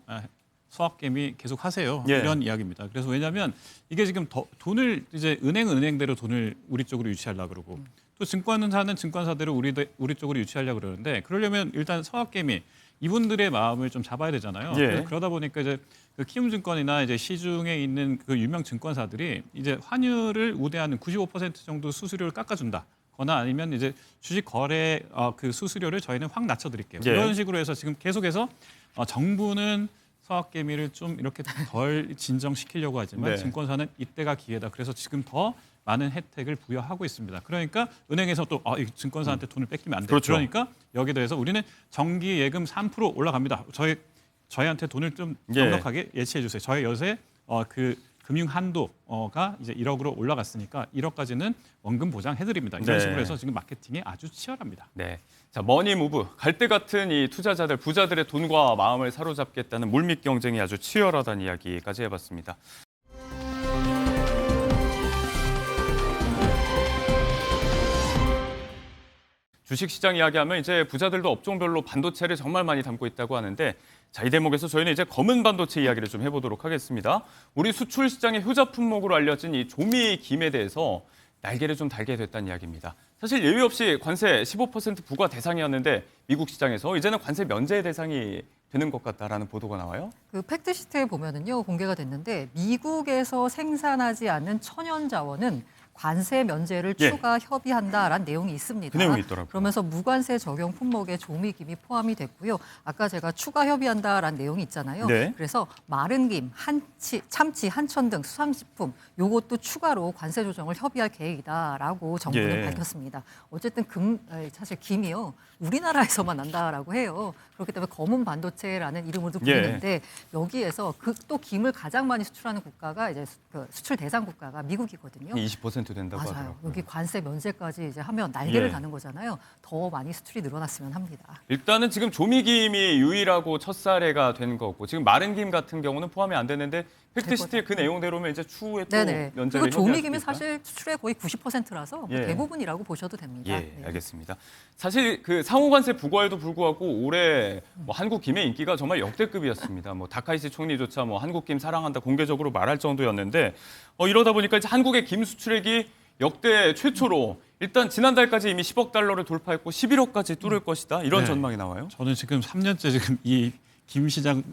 [SPEAKER 4] 서학개미 계속 하세요. 이런 이야기입니다. 그래서 왜냐하면 이게 지금 돈을 이제 은행대로 돈을 우리 쪽으로 유치하려고 그러고 또 증권사는 증권사대로 우리 쪽으로 유치하려고 그러는데 그러려면 일단 서학개미 이분들의 마음을 좀 잡아야 되잖아요. 그래서 그러다 보니까 이제 그 키움증권이나 이제 시중에 있는 그 유명 증권사들이 이제 환율을 우대하는 95% 정도 수수료를 깎아준다. 거나 아니면 이제 주식 거래 그 수수료를 저희는 확 낮춰드릴게요. 이런 식으로 해서 지금 계속해서 정부는 서학개미를 좀 이렇게 덜 진정시키려고 하지만 증권사는 이때가 기회다. 그래서 지금 더 많은 혜택을 부여하고 있습니다. 그러니까 은행에서 또 증권사한테 돈을 뺏기면 안 돼요. 그러니까 여기에 대해서 우리는 정기 예금 3% 올라갑니다. 저희한테 돈을 좀 넉넉하게 예치해 주세요. 저희 요새 그 금융 한도가 이제 1억으로 올라갔으니까 1억까지는 원금 보장해드립니다. 이런 식으로 해서 지금 마케팅이 아주 치열합니다.
[SPEAKER 1] 자, 머니무브, 갈대 같은 이 투자자들, 부자들의 돈과 마음을 사로잡겠다는 물밑 경쟁이 아주 치열하다는 이야기까지 해봤습니다. 주식시장 이야기하면 이제 부자들도 업종별로 반도체를 정말 많이 담고 있다고 하는데 자, 이 대목에서 저희는 이제 검은 반도체 이야기를 좀 해보도록 하겠습니다. 우리 수출 시장의 효자 품목으로 알려진 이 조미 김에 대해서 날개를 좀 달게 됐다는 이야기입니다. 사실 예외 없이 관세 15% 부과 대상이었는데 미국 시장에서 이제는 관세 면제 대상이 되는 것 같다라는 보도가 나와요.
[SPEAKER 3] 그 팩트시트에 보면은요 공개가 됐는데 미국에서 생산하지 않는 천연 자원은 관세 면제를
[SPEAKER 1] 예.
[SPEAKER 3] 추가 협의한다라는 내용이 있습니다.
[SPEAKER 1] 그 내용이 있더라고요.
[SPEAKER 3] 그러면서 무관세 적용 품목에 조미김이 포함이 됐고요. 아까 제가 추가 협의한다라는 내용이 있잖아요.
[SPEAKER 1] 네.
[SPEAKER 3] 그래서 마른 김, 참치, 한천 등 수상식품 요것도 추가로 관세 조정을 협의할 계획이다라고 정부는
[SPEAKER 1] 예.
[SPEAKER 3] 밝혔습니다. 어쨌든 사실 김이요. 우리나라에서만 난다라고 해요. 그렇기 때문에 검은 반도체라는 이름으로도
[SPEAKER 1] 예.
[SPEAKER 3] 불리는데 여기에서 또 김을 가장 많이 수출하는 국가가 이제 그 수출 대상 국가가 미국이거든요.
[SPEAKER 1] 20% 된다고
[SPEAKER 3] 맞아요.
[SPEAKER 1] 하더라고요.
[SPEAKER 3] 여기 관세 면제까지 이제 하면 날개를
[SPEAKER 1] 예.
[SPEAKER 3] 다는 거잖아요. 더 많이 수출이 늘어났으면 합니다.
[SPEAKER 1] 일단은 지금 조미김이 유일하고 첫 사례가 된 거고 지금 마른 김 같은 경우는 포함이 안 되는데 팩트시트의 그 내용대로면 이제 추후에 또
[SPEAKER 3] 네네.
[SPEAKER 1] 면제를
[SPEAKER 3] 그리고 조미김이
[SPEAKER 1] 협의할 수도 있다?
[SPEAKER 3] 사실 수출의 거의 90%라서
[SPEAKER 1] 예.
[SPEAKER 3] 대부분이라고 보셔도 됩니다.
[SPEAKER 1] 예,
[SPEAKER 3] 네.
[SPEAKER 1] 알겠습니다. 사실 그 상호관세 부과에도 불구하고 올해 뭐 한국 김의 인기가 정말 역대급이었습니다. 뭐 다카이시 총리조차 뭐 한국 김 사랑한다 공개적으로 말할 정도였는데 이러다 보니까 이제 한국의 김 수출액이 역대 최초로 일단 지난달까지 이미 10억 달러를 돌파했고 11억까지 뚫을 것이다 이런
[SPEAKER 4] 네.
[SPEAKER 1] 전망이 나와요.
[SPEAKER 4] 저는 지금 3년째 지금 이 김 시장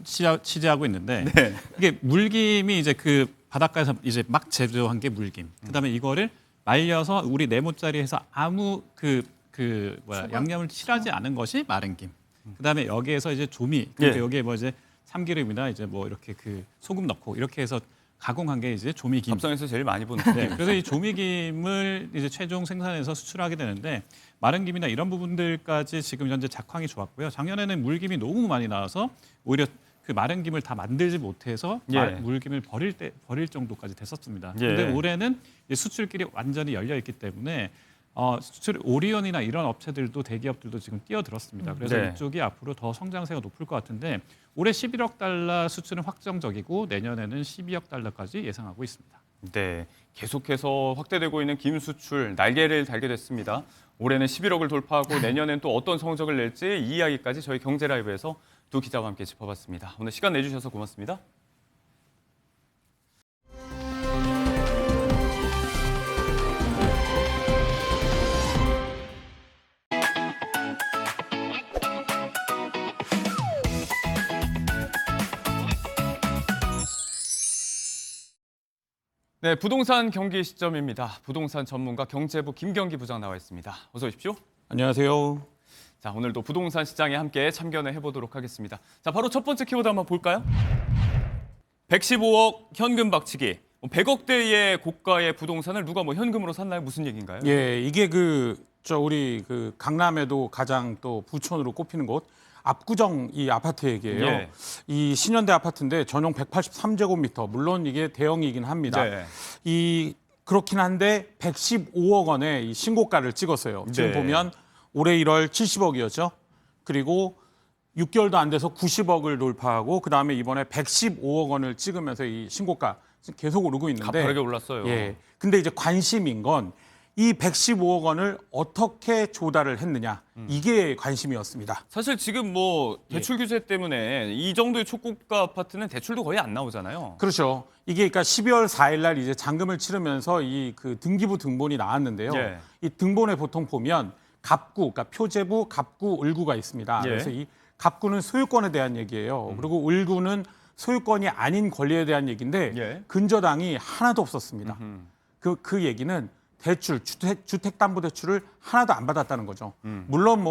[SPEAKER 4] 취재하고 있는데
[SPEAKER 1] 네.
[SPEAKER 4] 이게 물김이 이제 그 바닷가에서 이제 막 제조한 게 물김. 그다음에 이거를 말려서 우리 네모짜리에서 아무 양념을 칠하지 않은 것이 마른 김. 그다음에 여기에서 이제 조미. 그러니까
[SPEAKER 1] 예.
[SPEAKER 4] 여기에 뭐 이제 참기름이나 이제 뭐 이렇게 그 소금 넣고 이렇게 해서 가공한 게 이제 조미김.
[SPEAKER 1] 밥상에서 제일 많이 보는
[SPEAKER 4] 네, 그래서 이 조미김을 이제 최종 생산해서 수출하게 되는데 마른 김이나 이런 부분들까지 지금 현재 작황이 좋았고요. 작년에는 물김이 너무 많이 나와서 오히려 그 마른 김을 다 만들지 못해서
[SPEAKER 1] 예.
[SPEAKER 4] 물김을 버릴 정도까지 됐었습니다.
[SPEAKER 1] 예.
[SPEAKER 4] 그런데 올해는 이제 수출길이 완전히 열려 있기 때문에 수출 오리온이나 이런 업체들도 대기업들도 지금 뛰어들었습니다. 그래서
[SPEAKER 1] 네.
[SPEAKER 4] 이쪽이 앞으로 더 성장세가 높을 것 같은데 올해 11억 달러 수출은 확정적이고 내년에는 12억 달러까지 예상하고 있습니다.
[SPEAKER 1] 네, 계속해서 확대되고 있는 김 수출 날개를 달게 됐습니다. 올해는 11억을 돌파하고 내년엔 또 어떤 성적을 낼지 이 이야기까지 저희 경제라이브에서 두 기자와 함께 짚어봤습니다. 오늘 시간 내주셔서 고맙습니다. 네, 부동산 경기 시점입니다. 부동산 전문가 경제부 김경기 부장 나와 있습니다. 어서 오십시오.
[SPEAKER 6] 안녕하세요.
[SPEAKER 1] 자, 오늘도 부동산 시장에 함께 참견을 해보도록 하겠습니다. 자, 바로 첫 번째 키워드 한번 볼까요? 115억 현금 박치기. 100억대의 고가의 부동산을 누가 뭐 현금으로 샀나요? 무슨 얘기인가요?
[SPEAKER 6] 예, 이게 우리 강남에도 가장 또 부촌으로 꼽히는 곳 압구정 이 아파트 얘기예요.
[SPEAKER 1] 예.
[SPEAKER 6] 이 신현대 아파트인데 전용 183제곱미터. 물론 이게 대형이긴 합니다.
[SPEAKER 1] 네.
[SPEAKER 6] 그렇긴 한데 115억 원의 이 신고가를 찍었어요. 지금
[SPEAKER 1] 네.
[SPEAKER 6] 보면 올해 1월 70억이었죠. 그리고 6개월도 안 돼서 90억을 돌파하고 그다음에 이번에 115억 원을 찍으면서 이 신고가 계속 오르고 있는데
[SPEAKER 1] 가파르게 올랐어요.
[SPEAKER 6] 예. 근데 이제 관심인 건 이 115억 원을 어떻게 조달을 했느냐. 이게 관심이었습니다.
[SPEAKER 1] 사실 지금 뭐 대출 규제 때문에 이 정도의 초고가 아파트는 대출도 거의 안 나오잖아요.
[SPEAKER 6] 그렇죠. 이게 그러니까 12월 4일 날 이제 잔금을 치르면서 이 등기부 등본이 나왔는데요.
[SPEAKER 1] 예.
[SPEAKER 6] 이 등본에 보통 보면 갑구, 그러니까 표제부, 갑구, 을구가 있습니다.
[SPEAKER 1] 예.
[SPEAKER 6] 그래서 이 갑구는 소유권에 대한 얘기예요. 그리고 을구는 소유권이 아닌 권리에 대한 얘기인데
[SPEAKER 1] 예.
[SPEAKER 6] 근저당이 하나도 없었습니다. 그 얘기는 주택담보대출을 하나도 안 받았다는 거죠. 물론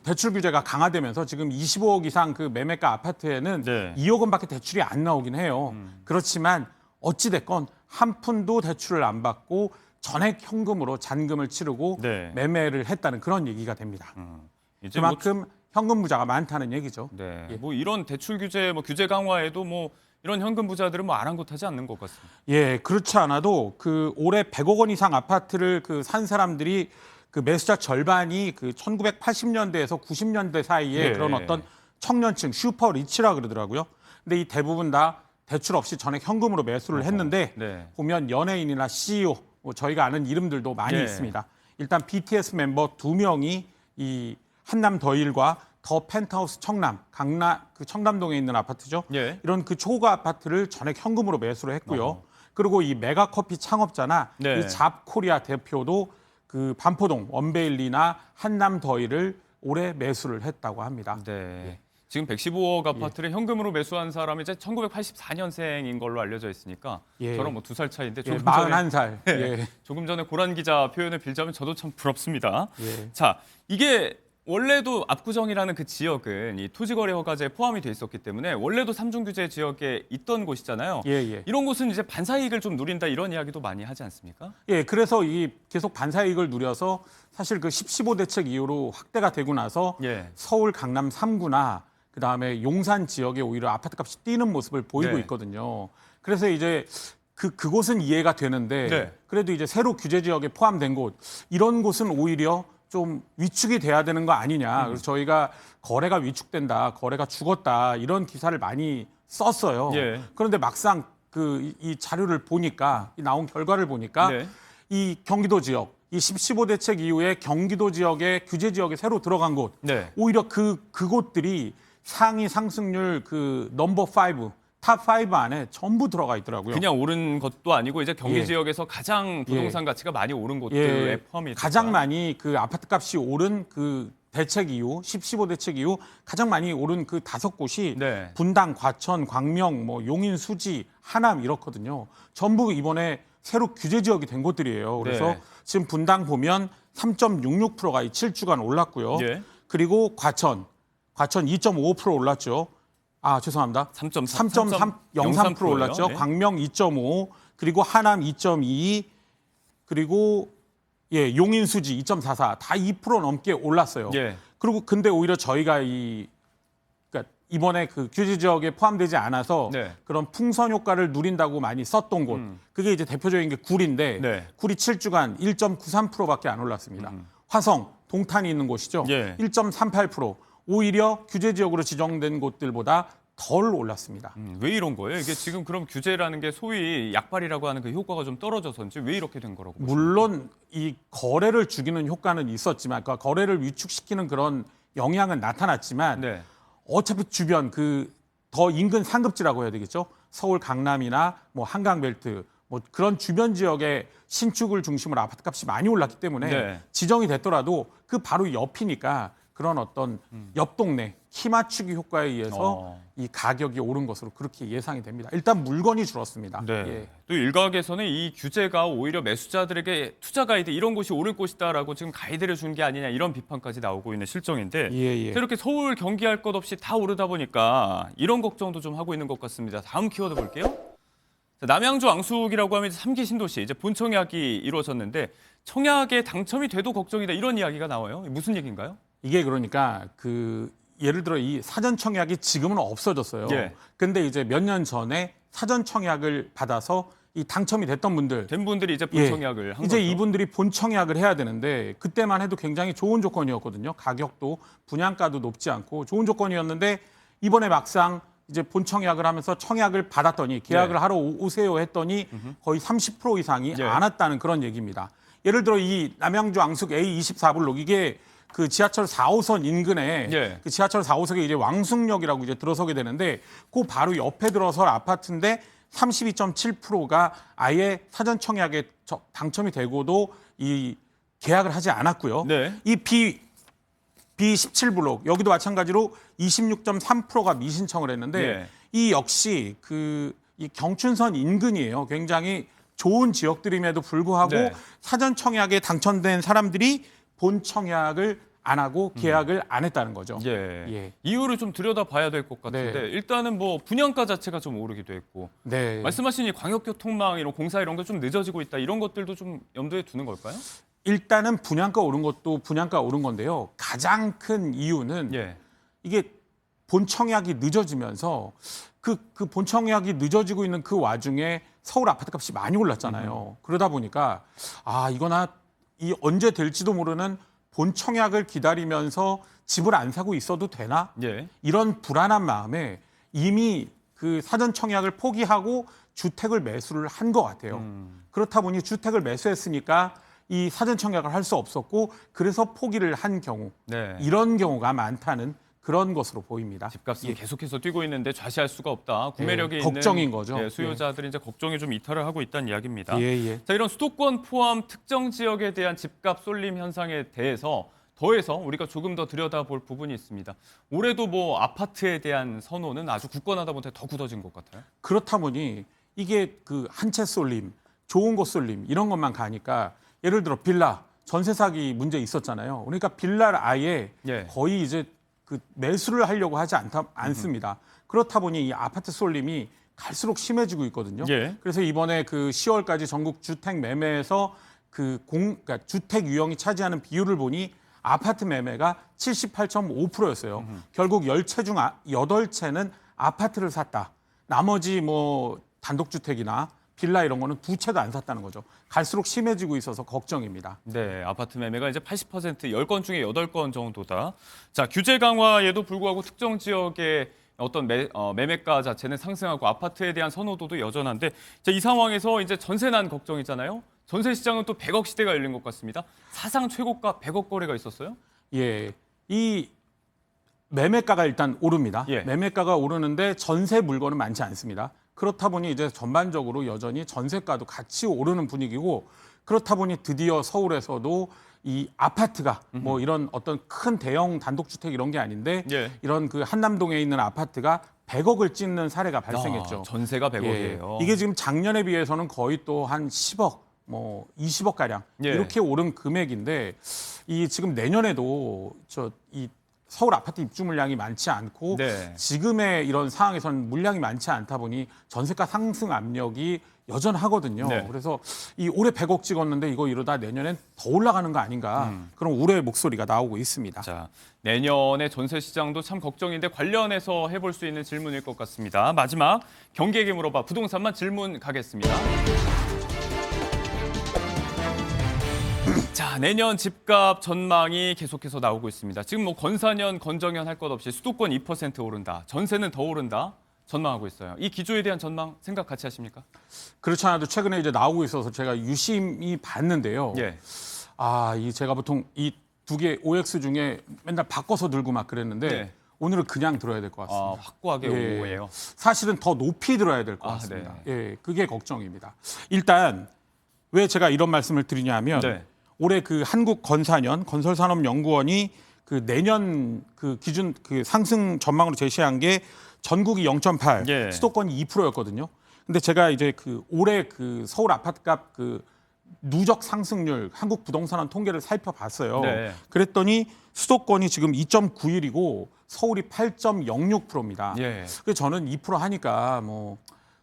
[SPEAKER 6] 대출 규제가 강화되면서 지금 25억 이상 그 매매가 아파트에는
[SPEAKER 1] 네.
[SPEAKER 6] 2억 원밖에 대출이 안 나오긴 해요. 그렇지만 어찌 됐건 한 푼도 대출을 안 받고 전액 현금으로 잔금을 치르고
[SPEAKER 1] 네.
[SPEAKER 6] 매매를 했다는 그런 얘기가 됩니다.
[SPEAKER 1] 이제 뭐
[SPEAKER 6] 그만큼 현금 부자가 많다는 얘기죠.
[SPEAKER 1] 네.
[SPEAKER 6] 예.
[SPEAKER 1] 뭐 이런 대출 규제, 규제 강화에도 이런 현금 부자들은 아랑곳하지 않는 것 같습니다.
[SPEAKER 6] 예, 그렇지 않아도 올해 100억 원 이상 아파트를 산 사람들이 매수자 절반이 1980년대에서 90년대 사이에
[SPEAKER 1] 예.
[SPEAKER 6] 그런 어떤 청년층 슈퍼 리치라 그러더라고요. 근데 이 대부분 다 대출 없이 전액 현금으로 매수를 했는데
[SPEAKER 1] 네.
[SPEAKER 6] 보면 연예인이나 CEO 저희가 아는 이름들도 많이
[SPEAKER 1] 예.
[SPEAKER 6] 있습니다. 일단 BTS 멤버 2명이 이 한남 더힐과 더 펜트하우스 청남, 청담동에 있는 아파트죠.
[SPEAKER 1] 예.
[SPEAKER 6] 이런 초고가 아파트를 전액 현금으로 매수를 했고요. 그리고 이 메가커피 창업자나
[SPEAKER 1] 네.
[SPEAKER 6] 이 잡코리아 대표도 반포동 원베일리나 한남 더힐을 올해 매수를 했다고 합니다.
[SPEAKER 1] 네. 지금 115억 아파트를 현금으로 매수한 사람이 이제 1984년생인 걸로 알려져 있으니까
[SPEAKER 6] 예.
[SPEAKER 1] 저랑 뭐 2살 차이인데
[SPEAKER 6] 예,
[SPEAKER 1] 조금
[SPEAKER 6] 41살. 예.
[SPEAKER 1] 조금 전에 고란 기자 표현을 빌자면 저도 참 부럽습니다.
[SPEAKER 6] 예.
[SPEAKER 1] 자, 이게 원래도 압구정이라는 그 지역은 이 토지거래 허가제에 포함이 돼 있었기 때문에 원래도 삼중규제 지역에 있던 곳이잖아요.
[SPEAKER 6] 예, 예.
[SPEAKER 1] 이런 곳은 이제 반사이익을 좀 누린다 이런 이야기도 많이 하지 않습니까?
[SPEAKER 6] 예, 그래서 이 계속 반사이익을 누려서 사실 그 15 대책 이후로 확대가 되고 나서
[SPEAKER 1] 예.
[SPEAKER 6] 서울 강남 3구나 그다음에 용산 지역에 오히려 아파트값이 뛰는 모습을 보이고
[SPEAKER 1] 네.
[SPEAKER 6] 있거든요. 그래서 이제 그곳은 이해가 되는데
[SPEAKER 1] 네.
[SPEAKER 6] 그래도 이제 새로 규제 지역에 포함된 곳 이런 곳은 오히려 좀 위축이 돼야 되는 거 아니냐. 그래서 저희가 거래가 위축된다, 거래가 죽었다 이런 기사를 많이 썼어요.
[SPEAKER 1] 예.
[SPEAKER 6] 그런데 막상 이 자료를 보니까 이 나온 결과를 보니까
[SPEAKER 1] 네.
[SPEAKER 6] 이 경기도 지역, 이 15 대책 이후에 경기도 지역에 규제 지역에 새로 들어간 곳,
[SPEAKER 1] 네.
[SPEAKER 6] 오히려 그곳들이 상위 상승률 그 넘버 5, 탑 5 안에 전부 들어가 있더라고요.
[SPEAKER 1] 그냥 오른 것도 아니고 이제 경기
[SPEAKER 6] 예.
[SPEAKER 1] 지역에서 가장 부동산 가치가 많이 오른 곳들에
[SPEAKER 6] 예,
[SPEAKER 1] 포함이 있다.
[SPEAKER 6] 가장 많이 그 아파트 값이 오른 그 대책 이후 15 대책 이후 가장 많이 오른 그 5곳이
[SPEAKER 1] 네.
[SPEAKER 6] 분당, 과천, 광명, 뭐 용인, 수지, 하남 이렇거든요. 전부 이번에 새로 규제 지역이 된 곳들이에요. 그래서
[SPEAKER 1] 네.
[SPEAKER 6] 지금 분당 보면 3.66%가 이 7주간 올랐고요.
[SPEAKER 1] 예.
[SPEAKER 6] 그리고 과천 2.55% 올랐죠. 아, 죄송합니다. 3.03% 올랐죠.
[SPEAKER 1] 네.
[SPEAKER 6] 광명 2.5, 그리고 하남 2.22, 그리고 예, 용인 수지 2.44, 다 2% 넘게 올랐어요.
[SPEAKER 1] 예.
[SPEAKER 6] 그리고 근데 오히려 저희가 그러니까 이번에 그 규제 지역에 포함되지 않아서
[SPEAKER 1] 네.
[SPEAKER 6] 그런 풍선 효과를 누린다고 많이 썼던 곳, 그게 이제 대표적인 게 굴인데
[SPEAKER 1] 네.
[SPEAKER 6] 굴이 7주간 1.93%밖에 안 올랐습니다. 화성, 동탄이 있는 곳이죠.
[SPEAKER 1] 예.
[SPEAKER 6] 1.38%. 오히려 규제 지역으로 지정된 곳들보다 덜 올랐습니다.
[SPEAKER 1] 왜 이런 거예요? 이게 지금 그럼 규제라는 게 소위 약발이라고 하는 그 효과가 좀 떨어져서인지 왜 이렇게 된 거라고 보십니까?
[SPEAKER 6] 물론 이 거래를 죽이는 효과는 있었지만, 그러니까 거래를 위축시키는 그런 영향은 나타났지만,
[SPEAKER 1] 네.
[SPEAKER 6] 어차피 주변 더 인근 상급지라고 해야 되겠죠. 서울 강남이나 뭐 한강벨트 뭐 그런 주변 지역의 신축을 중심으로 아파트값이 많이 올랐기 때문에
[SPEAKER 1] 네.
[SPEAKER 6] 지정이 됐더라도 그 바로 옆이니까 그런 어떤 옆 동네 키 맞추기 효과에 의해서 이 가격이 오른 것으로 그렇게 예상이 됩니다. 일단 물건이 줄었습니다.
[SPEAKER 1] 네.
[SPEAKER 6] 예.
[SPEAKER 1] 또 일각에서는 이 규제가 오히려 매수자들에게 투자 가이드 이런 곳이 오를 곳이다라고 지금 가이드를 준 게 아니냐 이런 비판까지 나오고 있는 실정인데
[SPEAKER 6] 예.
[SPEAKER 1] 이렇게 서울 경기 할 것 없이 다 오르다 보니까 이런 걱정도 좀 하고 있는 것 같습니다. 다음 키워드 볼게요. 자, 남양주 앙숙이라고 하면 3기 신도시 이제 본청약이 이루어졌는데 청약에 당첨이 돼도 걱정이다 이런 이야기가 나와요. 무슨 얘기인가요?
[SPEAKER 6] 이게 그러니까 예를 들어 이 사전 청약이 지금은 없어졌어요.
[SPEAKER 1] 예.
[SPEAKER 6] 근데 이제 몇 년 전에 사전 청약을 받아서 이 당첨이 됐던 분들
[SPEAKER 1] 된 분들이 이제 본청약을 한
[SPEAKER 6] 이제
[SPEAKER 1] 거죠.
[SPEAKER 6] 이분들이 본청약을 해야 되는데 그때만 해도 굉장히 좋은 조건이었거든요. 가격도 분양가도 높지 않고 좋은 조건이었는데 이번에 막상 이제 본청약을 하면서 청약을 받았더니 계약을
[SPEAKER 1] 네.
[SPEAKER 6] 하러 오세요 했더니 거의 30% 이상이
[SPEAKER 1] 예.
[SPEAKER 6] 안 왔다는 그런 얘기입니다. 예를 들어 이 남양주 앙숙 A24블록 이게 그 지하철 4호선 인근에
[SPEAKER 1] 예.
[SPEAKER 6] 그 지하철 4호선에 이제 왕숙역이라고 이제 들어서게 되는데 그 바로 옆에 들어설 아파트인데 32.7%가 아예 사전 청약에 당첨이 되고도 이 계약을 하지 않았고요.
[SPEAKER 1] 네.
[SPEAKER 6] 이 B17블록 여기도 마찬가지로 26.3%가 미신청을 했는데
[SPEAKER 1] 예.
[SPEAKER 6] 이 역시 이 경춘선 인근이에요. 굉장히 좋은 지역들임에도 불구하고
[SPEAKER 1] 네.
[SPEAKER 6] 사전 청약에 당첨된 사람들이 본 청약을 안 하고 계약을 안 했다는 거죠.
[SPEAKER 1] 예.
[SPEAKER 6] 예.
[SPEAKER 1] 이유를 좀 들여다봐야 될 것 같은데
[SPEAKER 6] 네.
[SPEAKER 1] 일단은 뭐 분양가 자체가 좀 오르기도 했고
[SPEAKER 6] 네.
[SPEAKER 1] 말씀하신 이 광역교통망 이런 공사 이런 게 좀 늦어지고 있다 이런 것들도 좀 염두에 두는 걸까요?
[SPEAKER 6] 일단은 분양가 오른 것도 분양가 오른 건데요. 가장 큰 이유는
[SPEAKER 1] 예.
[SPEAKER 6] 이게 본청약이 늦어지면서 그 본청약이 늦어지고 있는 그 와중에 서울 아파트 값이 많이 올랐잖아요. 그러다 보니까 이거나 언제 될지도 모르는 본청약을 기다리면서 집을 안 사고 있어도 되나?
[SPEAKER 1] 예.
[SPEAKER 6] 이런 불안한 마음에 이미 그 사전 청약을 포기하고 주택을 매수를 한 것 같아요. 그렇다 보니 주택을 매수했으니까 이 사전 청약을 할 수 없었고 그래서 포기를 한 경우
[SPEAKER 1] 네.
[SPEAKER 6] 이런 경우가 많다는 그런 것으로 보입니다.
[SPEAKER 1] 집값은 계속해서 뛰고 있는데 좌시할 수가 없다. 구매력이
[SPEAKER 6] 예,
[SPEAKER 1] 있는
[SPEAKER 6] 걱정인 거죠.
[SPEAKER 1] 수요자들이 이제 걱정이 좀 이탈을 하고 있다는 이야기입니다.
[SPEAKER 6] 예.
[SPEAKER 1] 자, 이런 수도권 포함 특정 지역에 대한 집값 쏠림 현상에 대해서 더해서 우리가 조금 더 들여다볼 부분이 있습니다. 올해도 뭐 아파트에 대한 선호는 아주 굳건하다 보니 더 굳어진 것 같아요.
[SPEAKER 6] 그렇다 보니 이게 그 한 채 쏠림, 좋은 곳 쏠림 이런 것만 가니까 예를 들어 빌라 전세 사기 문제 있었잖아요. 그러니까 빌라를 아예
[SPEAKER 1] 예.
[SPEAKER 6] 거의 이제 그 매수를 하려고 하지 않습니다. 그렇다 보니 이 아파트 쏠림이 갈수록 심해지고 있거든요.
[SPEAKER 1] 예.
[SPEAKER 6] 그래서 이번에 그 10월까지 전국 주택 매매에서 그러니까 주택 유형이 차지하는 비율을 보니 아파트 매매가 78.5%였어요. 결국 10채 중 8채는 아파트를 샀다. 나머지 뭐 단독주택이나 빌라 이런 거는 2채도 안 샀다는 거죠. 갈수록 심해지고 있어서 걱정입니다.
[SPEAKER 1] 네, 아파트 매매가 이제 80% 10건 중에 8건 정도다. 자, 규제 강화에도 불구하고 특정 지역의 어떤 매매가 자체는 상승하고 아파트에 대한 선호도도 여전한데 자, 이 상황에서 이제 전세난 걱정이잖아요. 전세 시장은 또 100억 시대가 열린 것 같습니다. 사상 최고가 100억 거래가 있었어요?
[SPEAKER 6] 예, 이 매매가가 일단 오릅니다.
[SPEAKER 1] 예.
[SPEAKER 6] 매매가가 오르는데 전세 물건은 많지 않습니다. 그렇다 보니 이제 전반적으로 여전히 전세가도 같이 오르는 분위기고 그렇다 보니 드디어 서울에서도 이 아파트가 뭐 이런 어떤 큰 대형 단독주택 이런 게 아닌데
[SPEAKER 1] 예.
[SPEAKER 6] 이런 그 한남동에 있는 아파트가 100억을 찍는 사례가 발생했죠.
[SPEAKER 1] 전세가 100억이에요.
[SPEAKER 6] 예. 이게 지금 작년에 비해서는 거의 또 한 10억, 뭐 20억 가량
[SPEAKER 1] 예.
[SPEAKER 6] 이렇게 오른 금액인데 이 지금 내년에도 이 서울 아파트 입주 물량이 많지 않고
[SPEAKER 1] 네.
[SPEAKER 6] 지금의 이런 상황에서는 물량이 많지 않다 보니 전세가 상승 압력이 여전하거든요.
[SPEAKER 1] 네.
[SPEAKER 6] 그래서 이 올해 100억 찍었는데 이거 이러다 내년엔 더 올라가는 거 아닌가 그런 우려의 목소리가 나오고 있습니다.
[SPEAKER 1] 자, 내년에 전세 시장도 참 걱정인데 관련해서 해볼 수 있는 질문일 것 같습니다. 마지막 경기에게 물어봐 부동산만 질문 가겠습니다. 자, 내년 집값 전망이 계속해서 나오고 있습니다. 지금 뭐 건사년, 건정년 할 것 없이 수도권 2% 오른다, 전세는 더 오른다 전망하고 있어요. 이 기조에 대한 전망 생각 같이 하십니까?
[SPEAKER 6] 그렇지 않아도 최근에 이제 나오고 있어서 제가 유심히 봤는데요.
[SPEAKER 1] 예.
[SPEAKER 6] 이 제가 보통 이 두 개 OX 중에 맨날 바꿔서 들고 막 그랬는데
[SPEAKER 1] 네.
[SPEAKER 6] 오늘은 그냥 들어야 될 것 같습니다.
[SPEAKER 1] 확고하게
[SPEAKER 6] 예.
[SPEAKER 1] 오해요.
[SPEAKER 6] 사실은 더 높이 들어야 될 것
[SPEAKER 1] 아,
[SPEAKER 6] 같습니다.
[SPEAKER 1] 네.
[SPEAKER 6] 예, 그게 걱정입니다. 일단 왜 제가 이런 말씀을 드리냐면
[SPEAKER 1] 네.
[SPEAKER 6] 올해 그 한국건사년 건설산업연구원이 그 내년 그 기준 그 상승 전망으로 제시한 게 전국이 0.8,
[SPEAKER 1] 예.
[SPEAKER 6] 수도권이 2%였거든요. 근데 제가 이제 그 올해 그 서울 아파트값 그 누적 상승률 한국 부동산원 통계를 살펴봤어요.
[SPEAKER 1] 네.
[SPEAKER 6] 그랬더니 수도권이 지금 2.91이고 서울이 8.06%입니다.
[SPEAKER 1] 예.
[SPEAKER 6] 그래서 저는 2% 하니까 뭐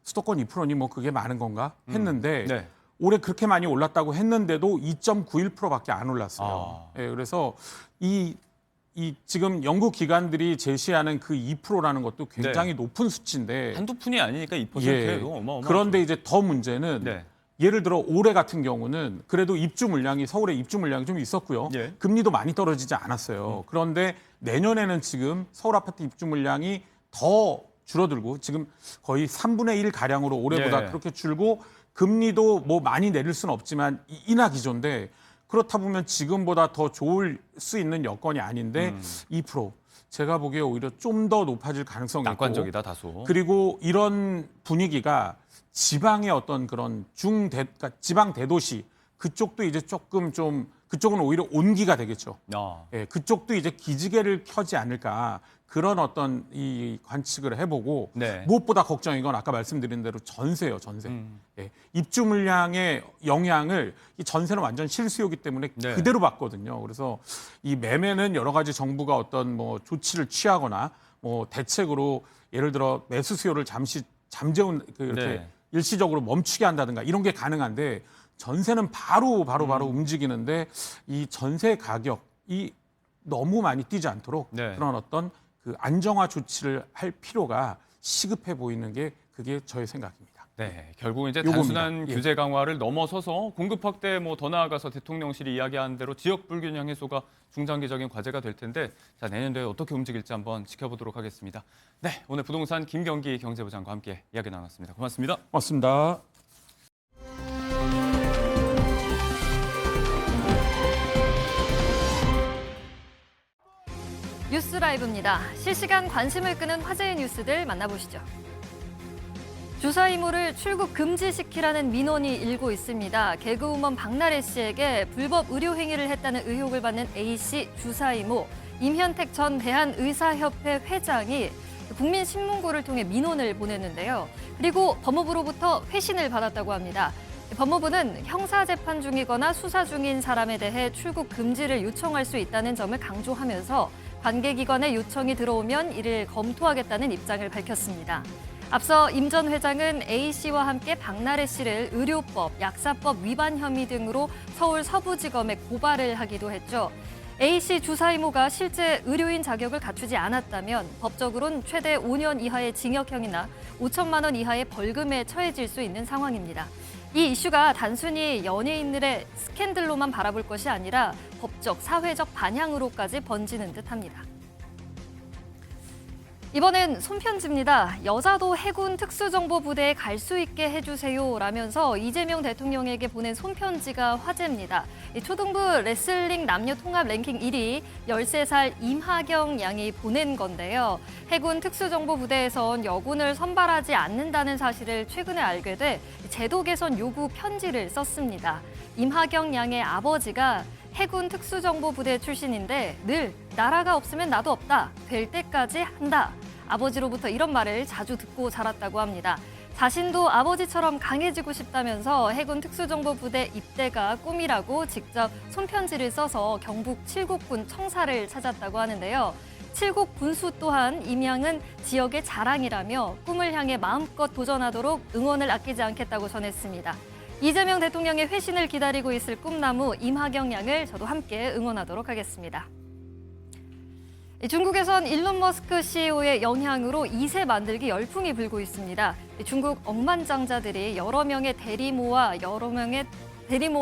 [SPEAKER 6] 수도권 2%니 뭐 그게 많은 건가 했는데
[SPEAKER 1] 네.
[SPEAKER 6] 올해 그렇게 많이 올랐다고 했는데도 2.91%밖에 안 올랐어요. 예, 그래서 이 지금 연구 기관들이 제시하는 그 2%라는 것도 굉장히 높은 수치인데
[SPEAKER 1] 한두 푼이 아니니까 2%예요. 어마어마.
[SPEAKER 6] 그런데 이제 더 문제는
[SPEAKER 1] 네.
[SPEAKER 6] 예를 들어 올해 같은 경우는 그래도 입주 물량이 서울에 입주 물량이 좀 있었고요.
[SPEAKER 1] 예.
[SPEAKER 6] 금리도 많이 떨어지지 않았어요. 그런데 내년에는 지금 서울 아파트 입주 물량이 더 줄어들고 지금 거의 3분의 1 가량으로 올해보다
[SPEAKER 1] 예.
[SPEAKER 6] 그렇게 줄고 금리도 뭐 많이 내릴 수는 없지만 인하 기조인데 그렇다 보면 지금보다 더 좋을 수 있는 여건이 아닌데 2% 제가 보기에 오히려 좀 더 높아질 가능성이
[SPEAKER 1] 낙관적이다
[SPEAKER 6] 있고
[SPEAKER 1] 다소.
[SPEAKER 6] 그리고 이런 분위기가 지방의 어떤 그런 그러니까 지방 대도시 그쪽도 이제 조금 좀 그쪽은 오히려 온기가 되겠죠. 예, 그쪽도 이제 기지개를 켜지 않을까 그런 어떤 이 관측을 해보고
[SPEAKER 1] 네.
[SPEAKER 6] 무엇보다 걱정인 건 아까 말씀드린 대로 전세예요, 전세. 예, 입주 물량의 영향을 이 전세는 완전 실수요기 때문에
[SPEAKER 1] 네.
[SPEAKER 6] 그대로 받거든요. 그래서 이 매매는 여러 가지 정부가 어떤 뭐 조치를 취하거나 뭐 대책으로 예를 들어 매수 수요를 잠시 잠재운 그 이렇게
[SPEAKER 1] 네.
[SPEAKER 6] 일시적으로 멈추게 한다든가 이런 게 가능한데 전세는 바로 움직이는데 이 전세 가격이 너무 많이 뛰지 않도록
[SPEAKER 1] 네.
[SPEAKER 6] 그런 어떤 그 안정화 조치를 할 필요가 시급해 보이는 게 그게 저의 생각입니다.
[SPEAKER 1] 네, 결국 이제
[SPEAKER 6] 요겁니다.
[SPEAKER 1] 단순한
[SPEAKER 6] 예.
[SPEAKER 1] 규제 강화를 넘어서서 공급 확대 뭐 더 나아가서 대통령실이 이야기한 대로 지역 불균형 해소가 중장기적인 과제가 될 텐데 자, 내년도에 어떻게 움직일지 한번 지켜보도록 하겠습니다. 네, 오늘 부동산 김경기 경제부장과 함께 이야기 나눴습니다. 고맙습니다.
[SPEAKER 6] 고맙습니다.
[SPEAKER 7] 뉴스 라이브입니다. 실시간 관심을 끄는 화제의 뉴스들 만나보시죠. 주사 이모를 출국 금지시키라는 민원이 일고 있습니다. 개그우먼 박나래 씨에게 불법 의료 행위를 했다는 의혹을 받는 A씨 주사 이모, 임현택 전 대한의사협회 회장이 국민신문고를 통해 민원을 보냈는데요. 그리고 법무부로부터 회신을 받았다고 합니다. 법무부는 형사재판 중이거나 수사 중인 사람에 대해 출국 금지를 요청할 수 있다는 점을 강조하면서 관계기관의 요청이 들어오면 이를 검토하겠다는 입장을 밝혔습니다. 앞서 임 전 회장은 A씨와 함께 박나래 씨를 의료법, 약사법 위반 혐의 등으로 서울 서부지검에 고발을 하기도 했죠. A씨 주사 이모가 실제 의료인 자격을 갖추지 않았다면 법적으로는 최대 5년 이하의 징역형이나 5천만 원 이하의 벌금에 처해질 수 있는 상황입니다. 이 이슈가 단순히 연예인들의 스캔들로만 바라볼 것이 아니라 법적, 사회적 반향으로까지 번지는 듯합니다. 이번엔 손편지입니다. 여자도 해군 특수정보부대에 갈 수 있게 해주세요 라면서 이재명 대통령에게 보낸 손편지가 화제입니다. 초등부 레슬링 남녀 통합 랭킹 1위 13살 임하경 양이 보낸 건데요. 해군 특수정보부대에선 여군을 선발하지 않는다는 사실을 최근에 알게 돼 제도 개선 요구 편지를 썼습니다. 임하경 양의 아버지가 해군 특수정보부대 출신인데 늘 나라가 없으면 나도 없다, 될 때까지 한다. 아버지로부터 이런 말을 자주 듣고 자랐다고 합니다. 자신도 아버지처럼 강해지고 싶다면서 해군 특수정보부대 입대가 꿈이라고 직접 손편지를 써서 경북 칠곡군 청사를 찾았다고 하는데요. 칠곡 군수 또한 임 양은 지역의 자랑이라며 꿈을 향해 마음껏 도전하도록 응원을 아끼지 않겠다고 전했습니다. 이재명 대통령의 회신을 기다리고 있을 꿈나무 임하경 양을 저도 함께 응원하도록 하겠습니다. 중국에선 일론 머스크 CEO의 영향으로 2세 만들기 열풍이 불고 있습니다. 중국 억만장자들이 여러 명의 대리모와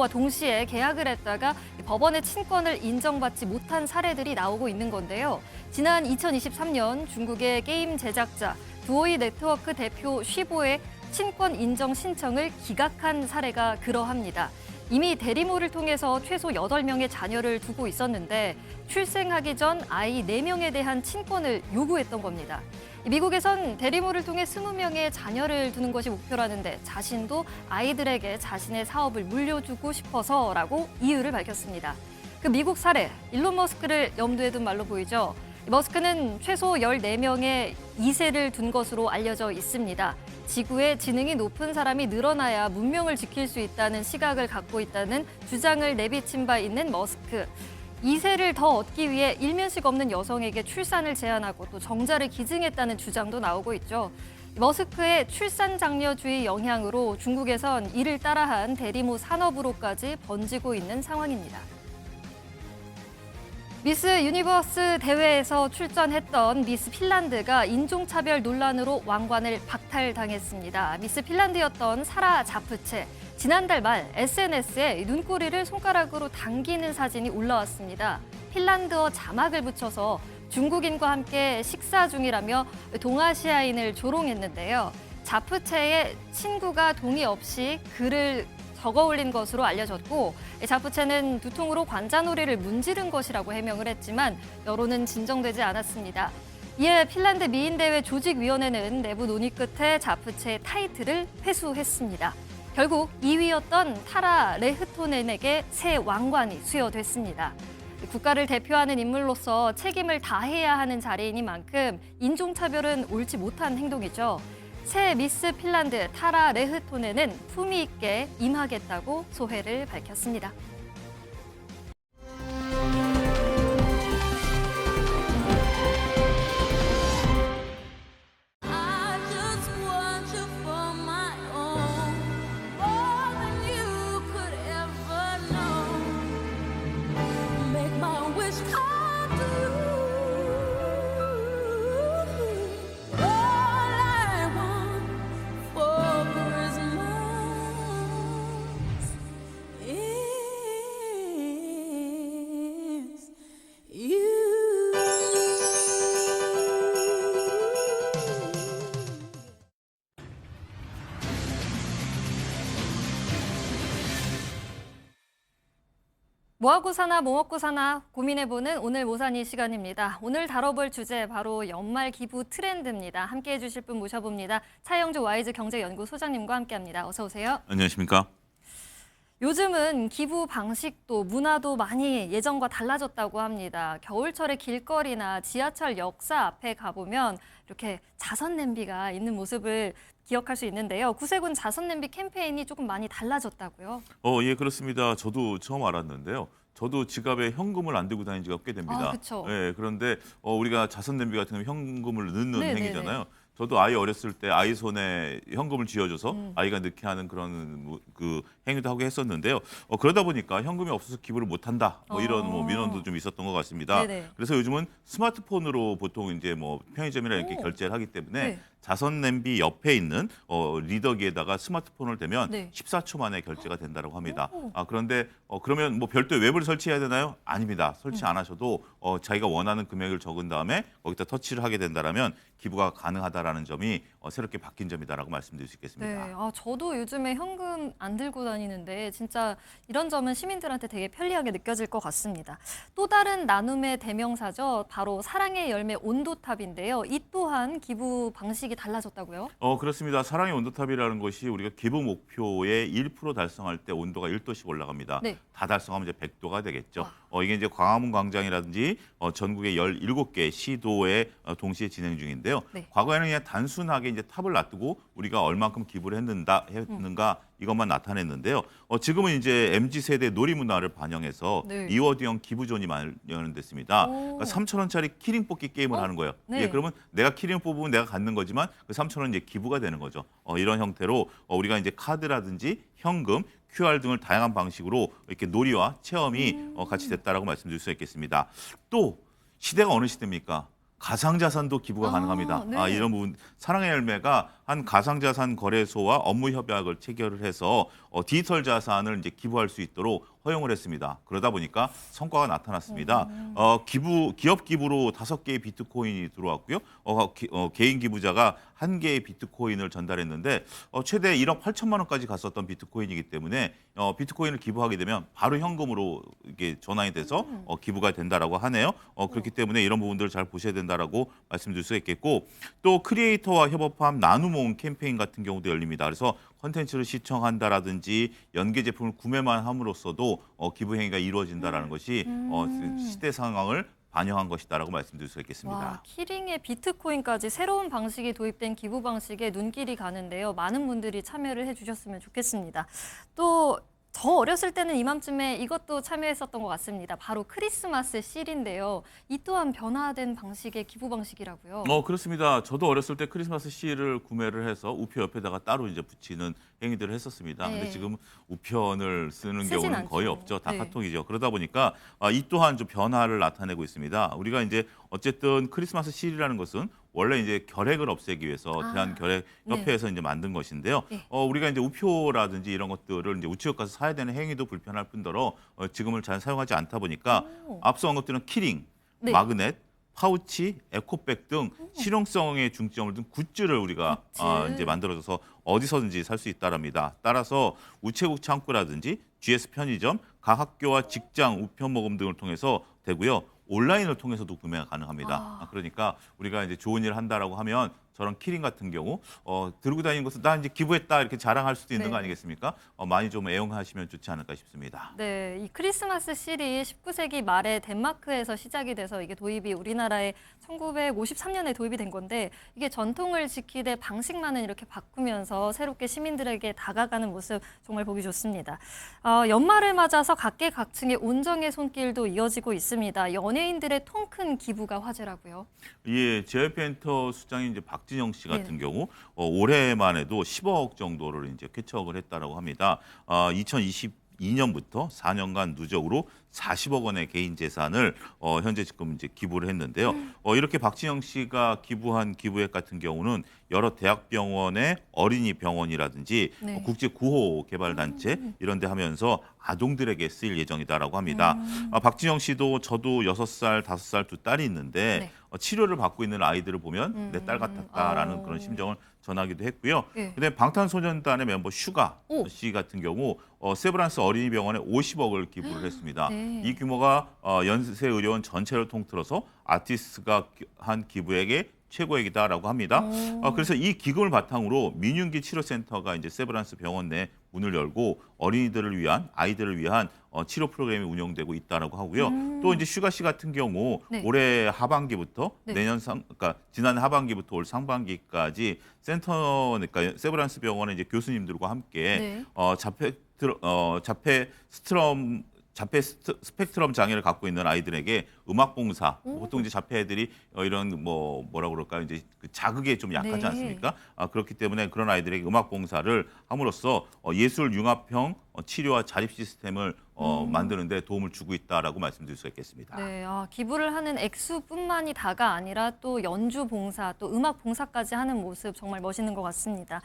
[SPEAKER 7] 동시에 계약을 했다가 법원의 친권을 인정받지 못한 사례들이 나오고 있는 건데요. 지난 2023년 중국의 게임 제작자 두오이 네트워크 대표 쉬보의 친권 인정 신청을 기각한 사례가 그러합니다. 이미 대리모를 통해서 최소 8명의 자녀를 두고 있었는데 출생하기 전 아이 4명에 대한 친권을 요구했던 겁니다. 미국에선 대리모를 통해 20명의 자녀를 두는 것이 목표라는데 자신도 아이들에게 자신의 사업을 물려주고 싶어서라고 이유를 밝혔습니다. 그 미국 사례, 일론 머스크를 염두에 둔 말로 보이죠. 머스크는 최소 14명의 2세를 둔 것으로 알려져 있습니다. 지구에 지능이 높은 사람이 늘어나야 문명을 지킬 수 있다는 시각을 갖고 있다는 주장을 내비친 바 있는 머스크. 2세를 더 얻기 위해 일면식 없는 여성에게 출산을 제한하고 또 정자를 기증했다는 주장도 나오고 있죠. 머스크의 출산 장려주의 영향으로 중국에선 이를 따라한 대리모 산업으로까지 번지고 있는 상황입니다. 미스 유니버스 대회에서 출전했던 미스 핀란드가 인종차별 논란으로 왕관을 박탈당했습니다. 미스 핀란드였던 사라 자프체. 지난달 말 SNS에 눈꼬리를 손가락으로 당기는 사진이 올라왔습니다. 핀란드어 자막을 붙여서 중국인과 함께 식사 중이라며 동아시아인을 조롱했는데요. 자프체의 친구가 동의 없이 글을 적어 올린 것으로 알려졌고 자프체는 두통으로 관자놀이를 문지른 것이라고 해명을 했지만 여론은 진정되지 않았습니다. 이에 핀란드 미인대회 조직위원회는 내부 논의 끝에 자프체의 타이틀을 회수했습니다. 결국 2위였던 타라 레흐토넨에게 새 왕관이 수여됐습니다. 국가를 대표하는 인물로서 책임을 다해야 하는 자리이니만큼 인종차별은 옳지 못한 행동이죠. 새 미스 핀란드 타라 레흐토넨은 품위 있게 임하겠다고 소회를 밝혔습니다. 뭐 하고 사나 뭐 먹고 사나 고민해보는 오늘 모사니 시간입니다. 오늘 다뤄볼 주제 바로 연말 기부 트렌드입니다. 함께해 주실 분 모셔봅니다. 차영조 와이즈 경제연구 소장님과 함께합니다. 어서 오세요.
[SPEAKER 8] 안녕하십니까?
[SPEAKER 7] 요즘은 기부 방식도 문화도 많이 예전과 달라졌다고 합니다. 겨울철에 길거리나 지하철 역사 앞에 가보면 이렇게 자선 냄비가 있는 모습을 기억할 수 있는데요. 구세군 자선 냄비 캠페인이 조금 많이 달라졌다고요?
[SPEAKER 8] 예, 그렇습니다. 저도 처음 알았는데요. 저도 지갑에 현금을 안 들고 다닌 지가 꽤 됩니다.
[SPEAKER 7] 아, 그쵸.
[SPEAKER 8] 예, 그런데 우리가 자선 냄비 같은 경우 현금을 넣는
[SPEAKER 7] 네네네.
[SPEAKER 8] 행위잖아요. 저도 아이 어렸을 때 아이 손에 현금을 쥐어줘서 아이가 넣게 하는 그런 그 행위도 하고 했었는데요. 그러다 보니까 현금이 없어서 기부를 못한다. 뭐 이런 민원도 좀 있었던 것 같습니다.
[SPEAKER 7] 네네.
[SPEAKER 8] 그래서 요즘은 스마트폰으로 보통 이제 뭐 편의점이나 이렇게
[SPEAKER 7] 오.
[SPEAKER 8] 결제를 하기 때문에
[SPEAKER 7] 네.
[SPEAKER 8] 자선 냄비 옆에 있는 리더기에다가 스마트폰을 대면
[SPEAKER 7] 네.
[SPEAKER 8] 14초 만에 결제가 된다고 합니다.
[SPEAKER 7] 오.
[SPEAKER 8] 그런데 그러면 뭐 별도의 웹을 설치해야 되나요? 아닙니다. 설치 안 하셔도 자기가 원하는 금액을 적은 다음에 거기다 터치를 하게 된다라면 기부가 가능하다라는 점이 새롭게 바뀐 점이다라고 말씀드릴 수 있겠습니다.
[SPEAKER 7] 네, 저도 요즘에 현금 안 들고 다니는데 진짜 이런 점은 시민들한테 되게 편리하게 느껴질 것 같습니다. 또 다른 나눔의 대명사죠. 바로 사랑의 열매 온도탑인데요. 이 또한 기부 방식이 달라졌다고요?
[SPEAKER 8] 그렇습니다. 사랑의 온도탑이라는 것이 우리가 기부 목표의 1% 달성할 때 온도가 1도씩 올라갑니다.
[SPEAKER 7] 네.
[SPEAKER 8] 다 달성하면 이제 100도가 되겠죠. 이게 이제 광화문 광장이라든지 전국의 17개 시도에 동시에 진행 중인데요.
[SPEAKER 7] 네.
[SPEAKER 8] 과거에는 그냥 단순하게 이제 탑을 놔두고 우리가 얼만큼 기부를 했는가 이것만 나타냈는데요. 지금은 이제 MZ세대 놀이문화를 반영해서
[SPEAKER 7] 네.
[SPEAKER 8] 이워드형 기부존이 마련됐습니다. 그러니까 3,000원짜리 키링 뽑기 게임을 하는 거예요.
[SPEAKER 7] 네.
[SPEAKER 8] 예, 그러면 내가 키링 뽑으면 내가 갖는 거지만 그 3,000원 이제 기부가 되는 거죠. 이런 형태로 우리가 이제 카드라든지 현금, QR 등을 다양한 방식으로 이렇게 놀이와 체험이 같이 됐다라고 말씀드릴 수 있겠습니다. 또 시대가 어느 시대입니까? 가상자산도 기부가 가능합니다.
[SPEAKER 7] 네.
[SPEAKER 8] 이런 부분 사랑의 열매가 한 가상자산 거래소와 업무 협약을 체결을 해서 디지털 자산을 이제 기부할 수 있도록 허용을 했습니다. 그러다 보니까 성과가 나타났습니다. 기업 기부로 5개의 비트코인이 들어왔고요. 개인 기부자가 1개의 비트코인을 전달했는데 최대 1억 8천만 원까지 갔었던 비트코인이기 때문에 비트코인을 기부하게 되면 바로 현금으로 이게 전환이 돼서 기부가 된다라고 하네요. 그렇기 때문에 이런 부분들을 잘 보셔야 된다라고 말씀드릴 수 있겠고 또 크리에이터와 협업한 나눔모음 캠페인 같은 경우도 열립니다. 그래서 콘텐츠를 시청한다라든지 연계 제품을 구매만 함으로써도 기부 행위가 이루어진다라는 것이 시대 상황을 반영한 것이다라고 말씀드릴 수 있겠습니다.
[SPEAKER 7] 와, 키링에 비트코인까지 새로운 방식이 도입된 기부 방식에 눈길이 가는데요. 많은 분들이 참여를 해주셨으면 좋겠습니다. 또 저 어렸을 때는 이맘쯤에 이것도 참여했었던 것 같습니다. 바로 크리스마스 실인데요. 이 또한 변화된 방식의 기부 방식이라고요.
[SPEAKER 8] 그렇습니다. 저도 어렸을 때 크리스마스 실을 구매를 해서 우표 옆에다가 따로 이제 붙이는 행위들을 했었습니다.
[SPEAKER 7] 네.
[SPEAKER 8] 근데 지금 우편을 쓰는
[SPEAKER 7] 쓰진
[SPEAKER 8] 경우는
[SPEAKER 7] 않죠.
[SPEAKER 8] 거의 없죠. 다
[SPEAKER 7] 네.
[SPEAKER 8] 카톡이죠. 그러다 보니까 이 또한 좀 변화를 나타내고 있습니다. 우리가 이제 어쨌든 크리스마스 실이라는 것은 원래 이제 결핵을 없애기 위해서 대한결핵협회에서 이제 만든 것인데요.
[SPEAKER 7] 네.
[SPEAKER 8] 우리가 이제 우표라든지 이런 것들을 이제 우체국 가서 사야 되는 행위도 불편할 뿐더러 지금을 잘 사용하지 않다 보니까 앞서 언급드린 키링,
[SPEAKER 7] 네.
[SPEAKER 8] 마그넷, 파우치, 에코백 등 실용성에 중점을 둔 굿즈를 우리가
[SPEAKER 7] 굿즈.
[SPEAKER 8] 이제 만들어줘서 어디서든지 살 수 있다랍니다. 따라서 우체국 창구라든지 GS 편의점, 각 학교와 직장 우편 모금 등을 통해서 되고요. 온라인을 통해서도 구매가 가능합니다. 그러니까 우리가 이제 좋은 일을 한다라고 하면 저런 키링 같은 경우 들고 다니는 것은 나 이제 기부했다 이렇게 자랑할 수도 있는
[SPEAKER 7] 네.
[SPEAKER 8] 거 아니겠습니까? 많이 좀 애용하시면 좋지 않을까 싶습니다.
[SPEAKER 7] 네, 이 크리스마스 실이 19세기 말에 덴마크에서 시작이 돼서 이게 도입이 우리나라에 1953년에 도입이 된 건데 이게 전통을 지키되 방식만은 이렇게 바꾸면서 새롭게 시민들에게 다가가는 모습 정말 보기 좋습니다. 연말을 맞아서 각계각층의 온정의 손길도 이어지고 있습니다. 연예인들의 통 큰 기부가 화제라고요.
[SPEAKER 8] 예, JYP 엔터 수장인 이제 박진영 씨 같은
[SPEAKER 7] 네.
[SPEAKER 8] 경우 올해만 해도 10억 정도를 이제 쾌척을 했다라고 합니다. 2022년부터 4년간 누적으로 40억 원의 개인 재산을 현재 지금 이제 기부를 했는데요. 이렇게 박진영 씨가 기부한 기부액 같은 경우는 여러 대학병원의 어린이 병원이라든지
[SPEAKER 7] 네.
[SPEAKER 8] 국제 구호 개발 단체 이런 데 하면서 아동들에게 쓰일 예정이다라고 합니다. 박진영 씨도 저도 6살, 5살 두 딸이 있는데
[SPEAKER 7] 네.
[SPEAKER 8] 치료를 받고 있는 아이들을 보면 내 딸 같았다라는 그런 심정을 전하기도 했고요.
[SPEAKER 7] 예.
[SPEAKER 8] 그다음에 방탄소년단의 멤버 슈가
[SPEAKER 7] 오.
[SPEAKER 8] 씨 같은 경우 세브란스 어린이병원에 50억을 기부를 했습니다.
[SPEAKER 7] 네.
[SPEAKER 8] 이 규모가 연세 의료원 전체를 통틀어서 아티스트가 한 기부액의 최고액이다라고 합니다. 그래서 이 기금을 바탕으로 민윤기 치료센터가 이제 세브란스 병원 내 문을 열고 아이들을 위한 치료 프로그램이 운영되고 있다라고 하고요. 또 이제 슈가 씨 같은 경우
[SPEAKER 7] 네.
[SPEAKER 8] 올해 하반기부터
[SPEAKER 7] 네.
[SPEAKER 8] 그러니까 지난해 하반기부터 올 상반기까지 그러니까 세브란스 병원의 이제 교수님들과 함께
[SPEAKER 7] 네.
[SPEAKER 8] 자폐 스펙트럼 장애를 갖고 있는 아이들에게 음악 봉사, 보통 이제 자폐 애들이 이런 뭐라 그럴까요? 이제 그 자극에 좀 약하지
[SPEAKER 7] 네.
[SPEAKER 8] 않습니까? 그렇기 때문에 그런 아이들에게 음악 봉사를 함으로써 예술 융합형 치료와 자립 시스템을 만드는 데 도움을 주고 있다라고 말씀드릴 수 있겠습니다.
[SPEAKER 7] 네, 기부를 하는 액수뿐만이 다가 아니라 또 연주 봉사, 또 음악 봉사까지 하는 모습 정말 멋있는 것 같습니다.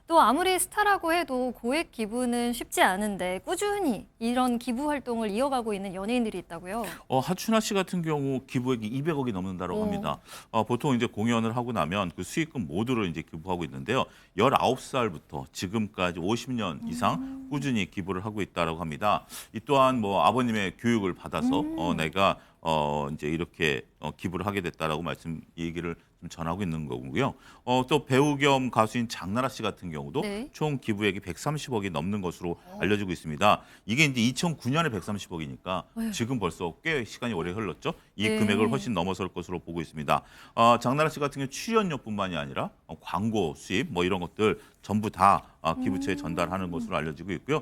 [SPEAKER 7] 또 아무리 스타라고 해도 고액 기부는 쉽지 않은데 꾸준히 이런 기부 활동을 이어가고 있는 연예인들이 있다고요?
[SPEAKER 8] 하춘아 씨 같은 경우 기부액이 200억이 넘는다고 합니다. 보통 이제 공연을 하고 나면 그 수익금 모두를 이제 기부하고 있는데요. 19살부터 지금까지 50년 이상 꾸준히 기부를 하고 있다라고 합니다. 이 또한 뭐 아버님의 교육을 받아서 내가 이제 이렇게 기부를 하게 됐다라고 얘기를 좀 전하고 있는 거고요. 또 배우 겸 가수인 장나라 씨 같은 경우도
[SPEAKER 7] 네.
[SPEAKER 8] 총 기부액이 130억이 넘는 것으로 알려지고 있습니다. 이게 이제 2009년에 130억이니까 지금 벌써 꽤 시간이 오래 흘렀죠. 이
[SPEAKER 7] 네.
[SPEAKER 8] 금액을 훨씬 넘어설 것으로 보고 있습니다. 장나라 씨 같은 경우 출연료뿐만이 아니라 광고 수입 뭐 이런 것들 전부 다 기부처에 전달하는 것으로 알려지고 있고요.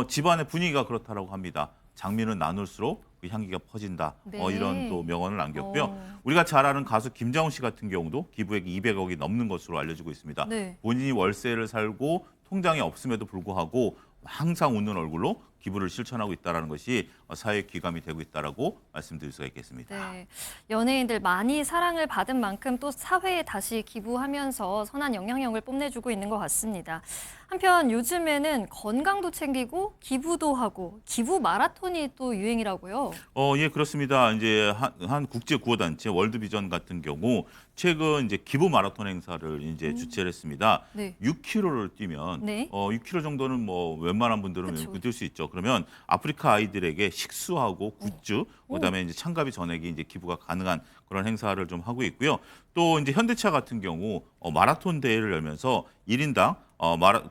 [SPEAKER 8] 집안의 분위기가 그렇다라고 합니다. 장미는 나눌수록 그 향기가 퍼진다.
[SPEAKER 7] 네.
[SPEAKER 8] 이런 또 명언을 남겼고요. 우리가 잘 아는 가수 김장훈 씨 같은 경우도 기부액이 200억이 넘는 것으로 알려지고 있습니다.
[SPEAKER 7] 네.
[SPEAKER 8] 본인이 월세를 살고 통장이 없음에도 불구하고 항상 웃는 얼굴로 기부를 실천하고 있다는 것이 사회의 귀감이 되고 있다라고 말씀드릴 수가 있겠습니다.
[SPEAKER 7] 네, 연예인들 많이 사랑을 받은 만큼 또 사회에 다시 기부하면서 선한 영향력을 뽐내주고 있는 것 같습니다. 한편 요즘에는 건강도 챙기고 기부도 하고 기부 마라톤이 또 유행이라고요.
[SPEAKER 8] 예, 그렇습니다. 이제 한 국제 구호 단체 월드비전 같은 경우 최근 이제 기부 마라톤 행사를 이제 주최를 했습니다.
[SPEAKER 7] 네.
[SPEAKER 8] 6km를 뛰면
[SPEAKER 7] 네.
[SPEAKER 8] 6km 정도는 뭐 웬만한 분들은
[SPEAKER 7] 그쵸.
[SPEAKER 8] 뛸 수 있죠. 그러면 아프리카 아이들에게 식수하고 굿즈, 그다음에 이제 창가비 전액이 이제 기부가 가능한 그런 행사를 좀 하고 있고요. 또 이제 현대차 같은 경우 마라톤 대회를 열면서 1인당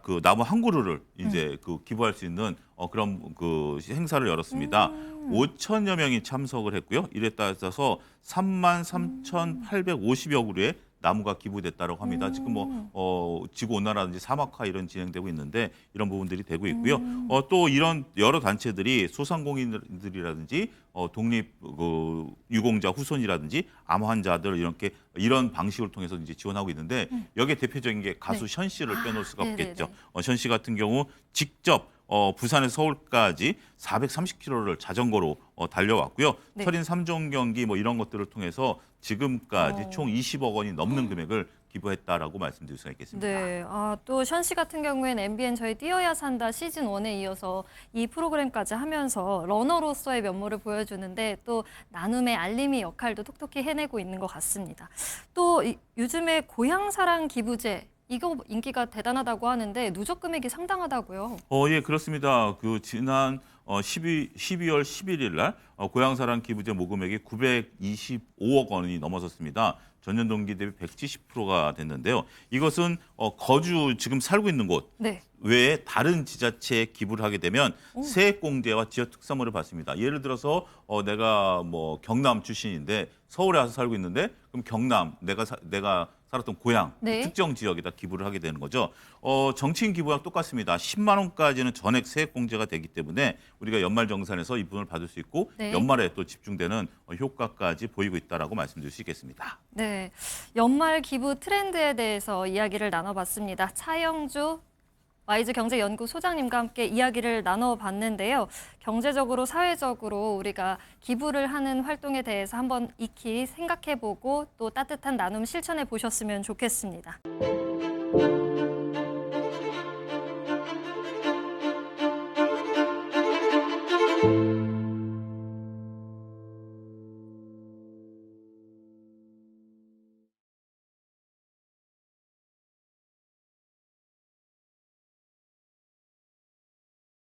[SPEAKER 8] 그 나무 한 그루를 이제 그 기부할 수 있는 그런 그 행사를 열었습니다. 5천여 명이 참석을 했고요. 이에 따라서 33,850여 그루의 나무가 기부됐다고 합니다. 지금 뭐 지구 온난화라든지 사막화 이런 진행되고 있는데 이런 부분들이 되고 있고요. 또 이런 여러 단체들이 소상공인들이라든지 독립 유공자 후손이라든지 암 환자들 이런 방식을 통해서 이제 지원하고 있는데 여기에 대표적인 게 가수 션 씨를 빼놓을 수가 없겠죠. 션 씨 같은 경우 직접 부산에서 서울까지 430km를 자전거로 달려왔고요.
[SPEAKER 7] 네.
[SPEAKER 8] 철인 3종 경기 뭐 이런 것들을 통해서 지금까지 총 20억 원이 넘는 금액을 기부했다라고 말씀드릴 수가 있겠습니다.
[SPEAKER 7] 네, 또 션 씨 같은 경우에는 MBN 저희 뛰어야 산다 시즌 1에 이어서 이 프로그램까지 하면서 러너로서의 면모를 보여주는데 또 나눔의 알림이 역할도 톡톡히 해내고 있는 것 같습니다. 또 요즘에 고향사랑 기부제 이거 인기가 대단하다고 하는데 누적 금액이 상당하다고요.
[SPEAKER 8] 예, 그렇습니다. 그 지난 12월 11일 날 고향사랑 기부제 모금액이 925억 원이 넘어섰습니다. 전년 동기 대비 170%가 됐는데요. 이것은 지금 살고 있는 곳
[SPEAKER 7] 네.
[SPEAKER 8] 외에 다른 지자체에 기부를 하게 되면 세액공제와 지역 특성을 받습니다. 예를 들어서 내가 뭐 경남 출신인데 서울에 와서 살고 있는데 그럼 경남 내가 살았던 고향
[SPEAKER 7] 네.
[SPEAKER 8] 특정 지역에다 기부를 하게 되는 거죠. 정치인 기부랑 똑같습니다. 10만 원까지는 전액 세액공제가 되기 때문에 우리가 연말정산에서 이 부분을 받을 수 있고
[SPEAKER 7] 네.
[SPEAKER 8] 연말에 또 집중되는 효과까지 보이고 있다라고 말씀드릴 수 있겠습니다.
[SPEAKER 7] 네, 연말 기부 트렌드에 대해서 이야기를 나눠봤습니다. 차영주 와이즈 경제연구소장님과 함께 이야기를 나눠봤는데요. 경제적으로, 사회적으로 우리가 기부를 하는 활동에 대해서 한번 익히 생각해보고 또 따뜻한 나눔 실천해 보셨으면 좋겠습니다.